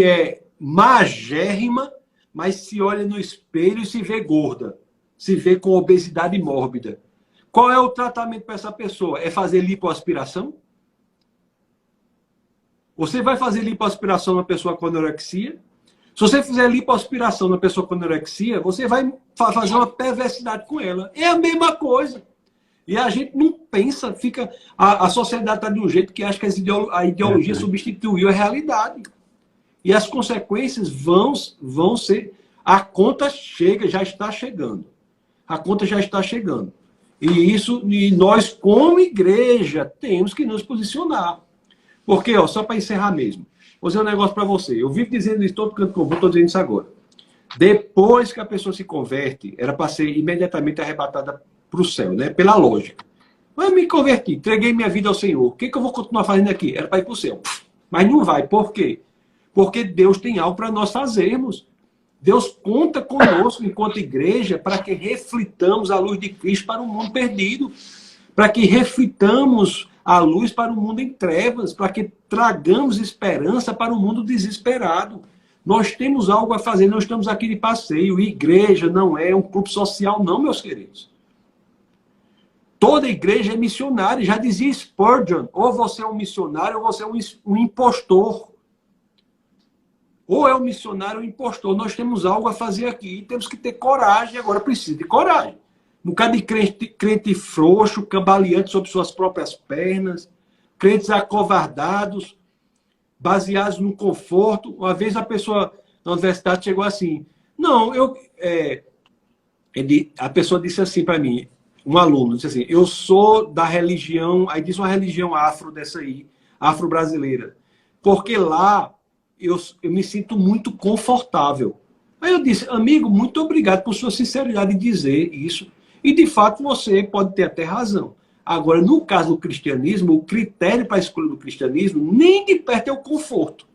é magérrima, mas se olha no espelho e se vê gorda, se vê com obesidade mórbida. Qual é o tratamento para essa pessoa? É fazer lipoaspiração? Você vai fazer lipoaspiração na pessoa com anorexia? Se você fizer lipoaspiração na pessoa com anorexia, você vai fazer uma perversidade com ela. É a mesma coisa. E a gente não pensa, a sociedade está de um jeito que acha que a ideologia substituiu a realidade. E as consequências vão ser... A conta chega, já está chegando. a conta já está chegando. E nós, como igreja, temos que nos posicionar. Porque, ó, só para encerrar mesmo, vou dizer um negócio para você. Eu vivo dizendo isso todo canto que eu vou, estou dizendo isso agora. Depois que a pessoa se converte, era para ser imediatamente arrebatada para o céu, né? Pela lógica. Mas eu me converti, entreguei minha vida ao Senhor. O que eu vou continuar fazendo aqui? Era para ir para o céu. Mas não vai. Por quê? Porque Deus tem algo para nós fazermos. Deus conta conosco, enquanto igreja, para que reflitamos a luz de Cristo para o mundo perdido. Para que reflitamos a luz para o mundo em trevas. Para que tragamos esperança para o mundo desesperado. Nós temos algo a fazer, nós estamos aqui de passeio. Igreja não é um clube social, não, meus queridos. Toda igreja é missionária. Já dizia Spurgeon, ou você é um missionário ou você é um impostor. Ou é um missionário ou um impostor. Nós temos algo a fazer aqui e temos que ter coragem. Agora precisa de coragem. Um bocado de crente frouxo, cambaleante sobre suas próprias pernas, crentes acovardados, baseados no conforto. Uma vez a pessoa na universidade chegou assim, não, a pessoa disse assim para mim, um aluno, disse assim, eu sou da religião, aí diz uma religião afro dessa aí, afro-brasileira, porque lá eu me sinto muito confortável. Aí eu disse, amigo, muito obrigado por sua sinceridade em dizer isso. E, de fato, você pode ter até razão. Agora, no caso do cristianismo, o critério para a escolha do cristianismo nem de perto é o conforto.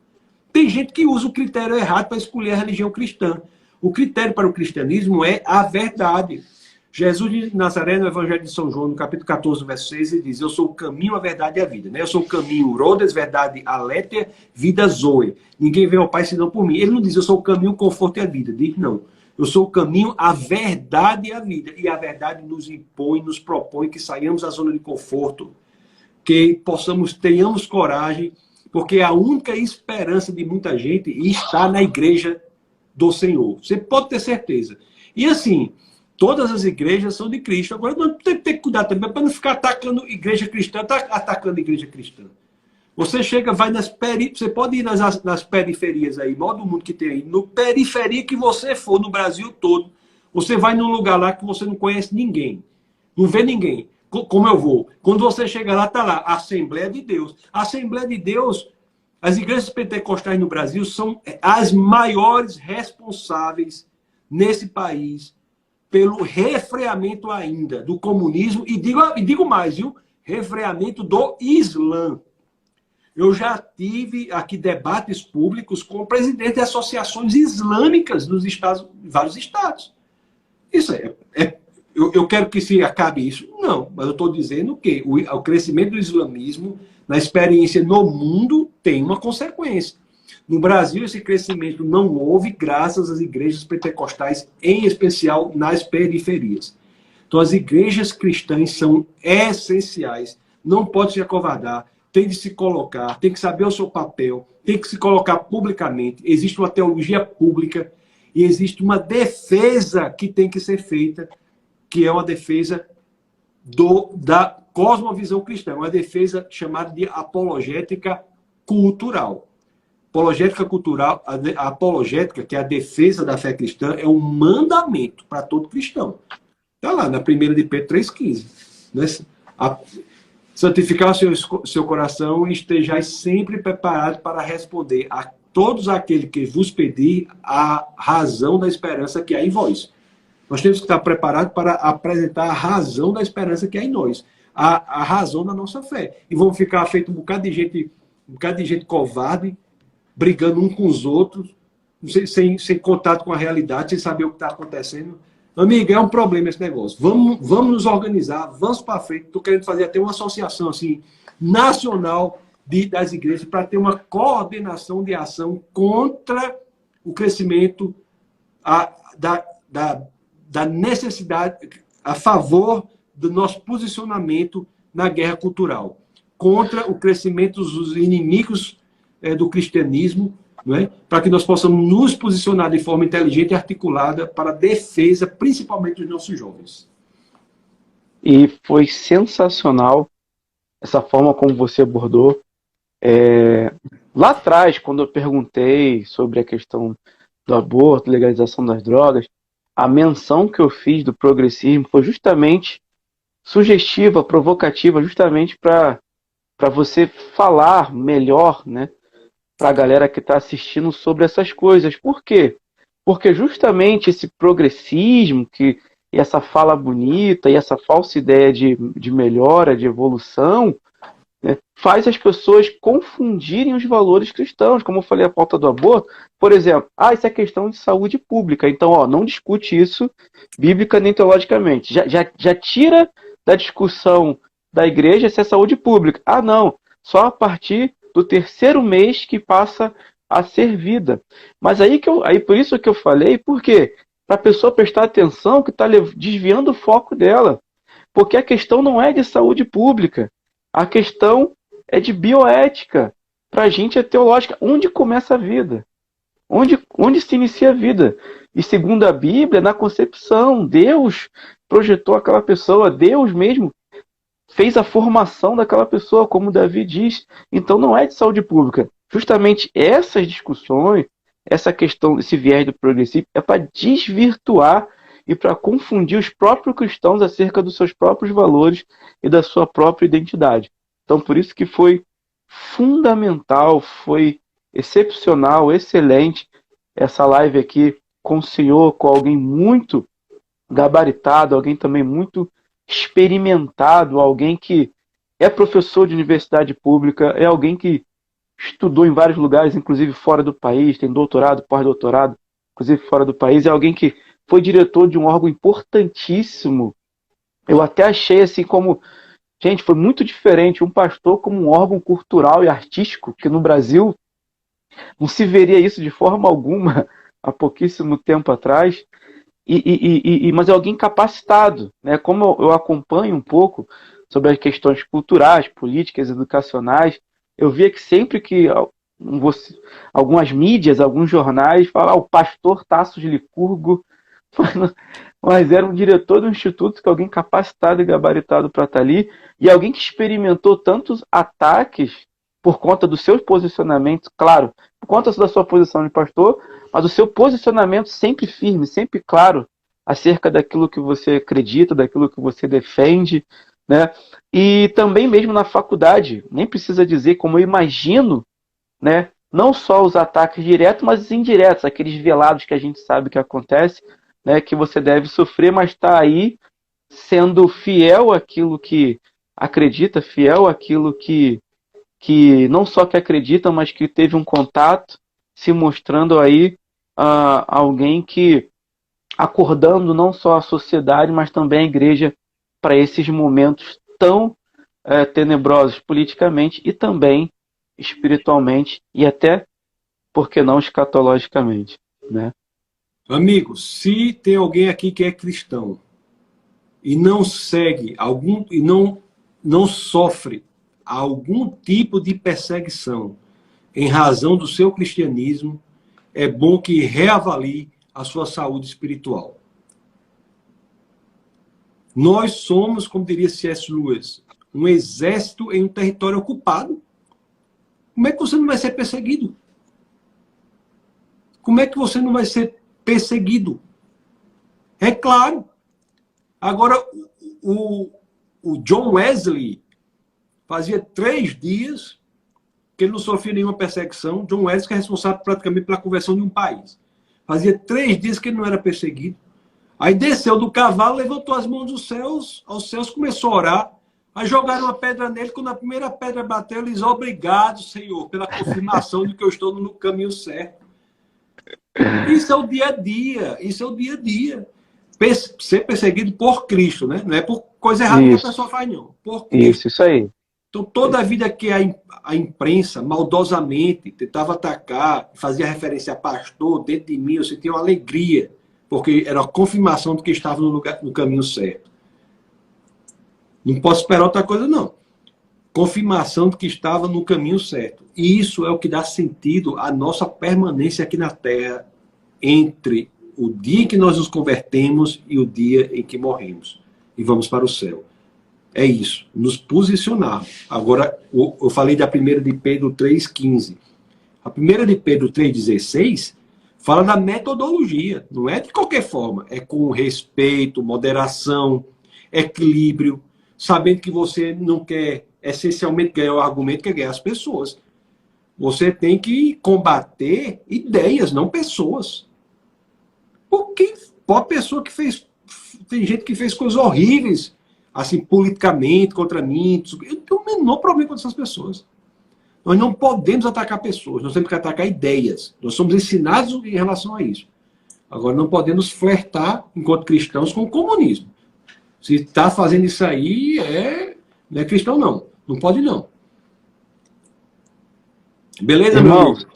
Tem gente que usa o critério errado para escolher a religião cristã. O critério para o cristianismo é a verdade. Jesus de Nazaré, no Evangelho de São João, no capítulo 14, verso 6, ele diz, eu sou o caminho, a verdade e a vida. Né? Eu sou o caminho, Rhodes, verdade, aletheia, vida, zoe. Ninguém vê ao Pai senão por mim. Ele não diz, eu sou o caminho, o conforto e a vida. Diz, não. Eu sou o caminho, a verdade e a vida. E a verdade nos impõe, nos propõe que saiamos da zona de conforto, que tenhamos coragem, porque a única esperança de muita gente está na igreja do Senhor. Você pode ter certeza. E assim, todas as igrejas são de Cristo. Agora, nós temos que ter cuidado também para não ficar atacando igreja cristã, atacando igreja cristã. Você chega, vai nas periferias, você pode ir nas periferias aí, modo do mundo que tem aí, no periferia que você for, no Brasil todo, você vai num lugar lá que você não conhece ninguém, não vê ninguém, como eu vou. Quando você chega lá, está lá, Assembleia de Deus. A Assembleia de Deus, as igrejas pentecostais no Brasil são as maiores responsáveis nesse país pelo refreamento ainda do comunismo, e digo mais, viu? Refreamento do Islã. Eu já tive aqui debates públicos com o presidente de associações islâmicas nos vários estados. Isso eu quero que se acabe isso? Não, mas eu estou dizendo que o crescimento do islamismo, na experiência no mundo, tem uma consequência. No Brasil, esse crescimento não houve graças às igrejas pentecostais, em especial nas periferias. Então, as igrejas cristãs são essenciais, não pode se acovardar, tem de se colocar, tem que saber o seu papel, tem que se colocar publicamente. Existe uma teologia pública e existe uma defesa que tem que ser feita, que é uma defesa da cosmovisão cristã, uma defesa chamada de apologética cultural. Apologética cultural, a apologética, que é a defesa da fé cristã, é um mandamento para todo cristão. Está lá, na 1 de Pedro 3,15. Né? Santificar o seu coração e estejais sempre preparados para responder a todos aqueles que vos pedir a razão da esperança que há em vós. Nós temos que estar preparados para apresentar a razão da esperança que há em nós, a razão da nossa fé. E vamos ficar feito um bocado de gente covarde, brigando um com os outros, sem contato com a realidade, sem saber o que está acontecendo. Amiga, é um problema esse negócio. Vamos nos organizar, vamos para frente. Estou querendo fazer até uma associação assim, nacional das igrejas para ter uma coordenação de ação contra o crescimento da necessidade, a favor do nosso posicionamento na guerra cultural, contra o crescimento dos inimigos do cristianismo, não é? Para que nós possamos nos posicionar de forma inteligente e articulada para a defesa, principalmente dos nossos jovens. E foi sensacional essa forma como você abordou. Lá atrás, quando eu perguntei sobre a questão do aborto, legalização das drogas, a menção que eu fiz do progressismo foi justamente sugestiva, provocativa, justamente para você falar melhor, né, para a galera que está assistindo sobre essas coisas. Por quê? Porque justamente esse progressismo, e essa fala bonita, e essa falsa ideia de melhora, de evolução, né, faz as pessoas confundirem os valores cristãos. Como eu falei, a pauta do aborto, por exemplo, isso é questão de saúde pública, então não discute isso bíblica nem teologicamente. Já tira da discussão da igreja se é saúde pública. Não, só a partir do terceiro mês que passa a ser vida. Mas aí por isso que eu falei, por quê? Para a pessoa prestar atenção que está desviando o foco dela. Porque a questão não é de saúde pública. A questão é de bioética. Para a gente é teológica. Onde começa a vida? Onde se inicia a vida? E segundo a Bíblia, na concepção, Deus projetou aquela pessoa, Deus mesmo fez a formação daquela pessoa, como Davi diz. Então não é de saúde pública. Justamente essas discussões, essa questão, esse viés do progressismo, é para desvirtuar e para confundir os próprios cristãos acerca dos seus próprios valores e da sua própria identidade. Então, por isso que foi fundamental, foi excepcional, excelente essa live aqui com o senhor, com alguém muito gabaritado, alguém também muito experimentado, alguém que é professor de universidade pública, é alguém que estudou em vários lugares, inclusive fora do país, tem doutorado, pós-doutorado, inclusive fora do país, é alguém que foi diretor de um órgão importantíssimo. Eu até achei assim como, gente, foi muito diferente um pastor como um órgão cultural e artístico, que no Brasil não se veria isso de forma alguma há pouquíssimo tempo atrás. Mas é alguém capacitado, né? Como eu acompanho um pouco sobre as questões culturais, políticas, educacionais, eu via que sempre que algumas mídias, alguns jornais falam o pastor Tasso de Licurgo, mas era um diretor do instituto, que é alguém capacitado e gabaritado para estar ali, e alguém que experimentou tantos ataques por conta dos seus posicionamentos, claro, por conta da sua posição de pastor, mas o seu posicionamento sempre firme, sempre claro, acerca daquilo que você acredita, daquilo que você defende, né? E também mesmo na faculdade, nem precisa dizer como eu imagino, né? Não só os ataques diretos, mas os indiretos, aqueles velados que a gente sabe que acontece, né? Que você deve sofrer, mas está aí sendo fiel àquilo que acredita, fiel àquilo que não só que acredita, mas que teve um contato, se mostrando aí alguém que acordando não só a sociedade, mas também a igreja para esses momentos tão tenebrosos politicamente e também espiritualmente e até, por que não, escatologicamente, né? Amigo, se tem alguém aqui que é cristão e não segue e não sofre algum tipo de perseguição em razão do seu cristianismo, é bom que reavalie a sua saúde espiritual. Nós somos, como diria C.S. Lewis, um exército em um território ocupado. Como é que você não vai ser perseguido? Como é que você não vai ser perseguido? É claro. Agora, o John Wesley fazia 3 dias que ele não sofria nenhuma perseguição. John Wesley, que é responsável praticamente pela conversão de um país. Fazia 3 dias que ele não era perseguido. Aí desceu do cavalo, levantou as mãos aos céus, começou a orar. Aí jogaram uma pedra nele. Quando a primeira pedra bateu, ele diz: obrigado, Senhor, pela confirmação de que eu estou no caminho certo. Isso é o dia a dia. Isso é o dia a dia. Ser perseguido por Cristo, né? Não é por coisa errada que a pessoa faz, não. Por Cristo. Isso aí. Então, toda a vida que a imprensa maldosamente tentava atacar, fazia referência a pastor, dentro de mim eu sentia uma alegria, porque era a confirmação de que estava no caminho certo. Não posso esperar outra coisa, não. Confirmação de que estava no caminho certo. E isso é o que dá sentido à nossa permanência aqui na Terra, entre o dia em que nós nos convertemos e o dia em que morremos e vamos para o céu. É isso, nos posicionar. Agora, eu falei da 1 de Pedro 3,15. A 1 de Pedro 3,16 Fala da metodologia, não é de qualquer forma, é com respeito, moderação, equilíbrio, sabendo que você não quer essencialmente ganhar o argumento, quer ganhar as pessoas. Você tem que combater ideias, não pessoas. Porque pode pessoa que fez. Tem gente que fez coisas horríveis, assim, politicamente, contra mim. Eu tenho o menor problema com essas pessoas. Nós não podemos atacar pessoas, nós temos que atacar ideias. Nós somos ensinados em relação a isso. Agora, não podemos flertar, enquanto cristãos, com o comunismo. Se está fazendo isso aí, não é cristão, não. Não pode, não. Beleza, Irmão, meu amigo?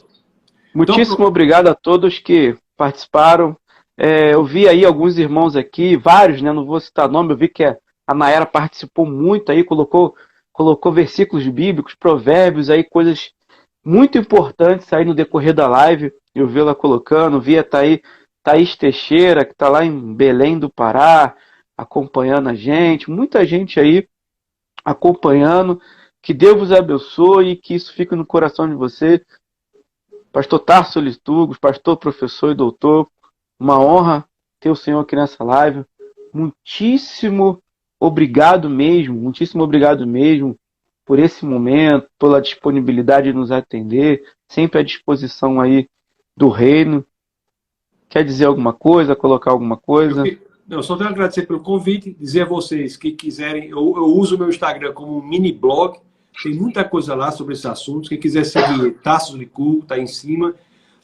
muitíssimo Então, obrigado a todos que participaram. Eu vi aí alguns irmãos aqui, vários, né? Não vou citar nome, eu vi que a Nayara participou muito aí, colocou versículos bíblicos, provérbios aí, coisas muito importantes aí no decorrer da live. Eu vi ela colocando, vi a Thaís Teixeira, que está lá em Belém do Pará, acompanhando a gente, muita gente aí acompanhando. Que Deus vos abençoe e que isso fique no coração de você. Pastor Tarso Litugos, pastor, professor e doutor, uma honra ter o Senhor aqui nessa live. Muitíssimo muitíssimo obrigado mesmo por esse momento, pela disponibilidade de nos atender, sempre à disposição aí do reino. Quer dizer alguma coisa, colocar alguma coisa? eu só tenho a agradecer pelo convite, dizer a vocês que quiserem, eu uso o meu Instagram como um mini blog, tem muita coisa lá sobre esses assuntos. Quem quiser seguir Tasso Licurgo, está em cima.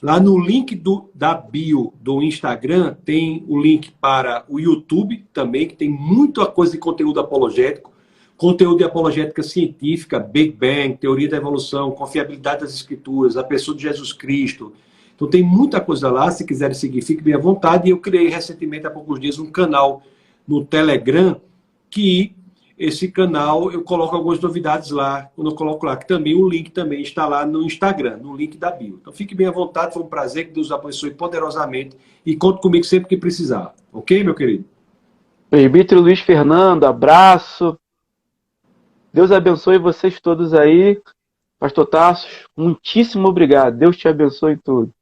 Lá no link da bio do Instagram tem o link para o YouTube também, que tem muita coisa de conteúdo apologético, conteúdo de apologética científica, Big Bang, teoria da evolução, confiabilidade das escrituras, a pessoa de Jesus Cristo. Então tem muita coisa lá, se quiserem seguir, fique bem à vontade. E eu criei recentemente, há poucos dias, um canal no Telegram, que esse canal eu coloco algumas novidades lá, quando eu coloco lá, que também o link também está lá no Instagram, no link da bio. Então fique bem à vontade, foi um prazer, que Deus abençoe poderosamente e conte comigo sempre que precisar. Ok, meu querido? Presbítero Luiz Fernando, abraço. Deus abençoe vocês todos aí. Pastor Tarso, muitíssimo obrigado. Deus te abençoe em tudo.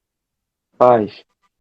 Paz.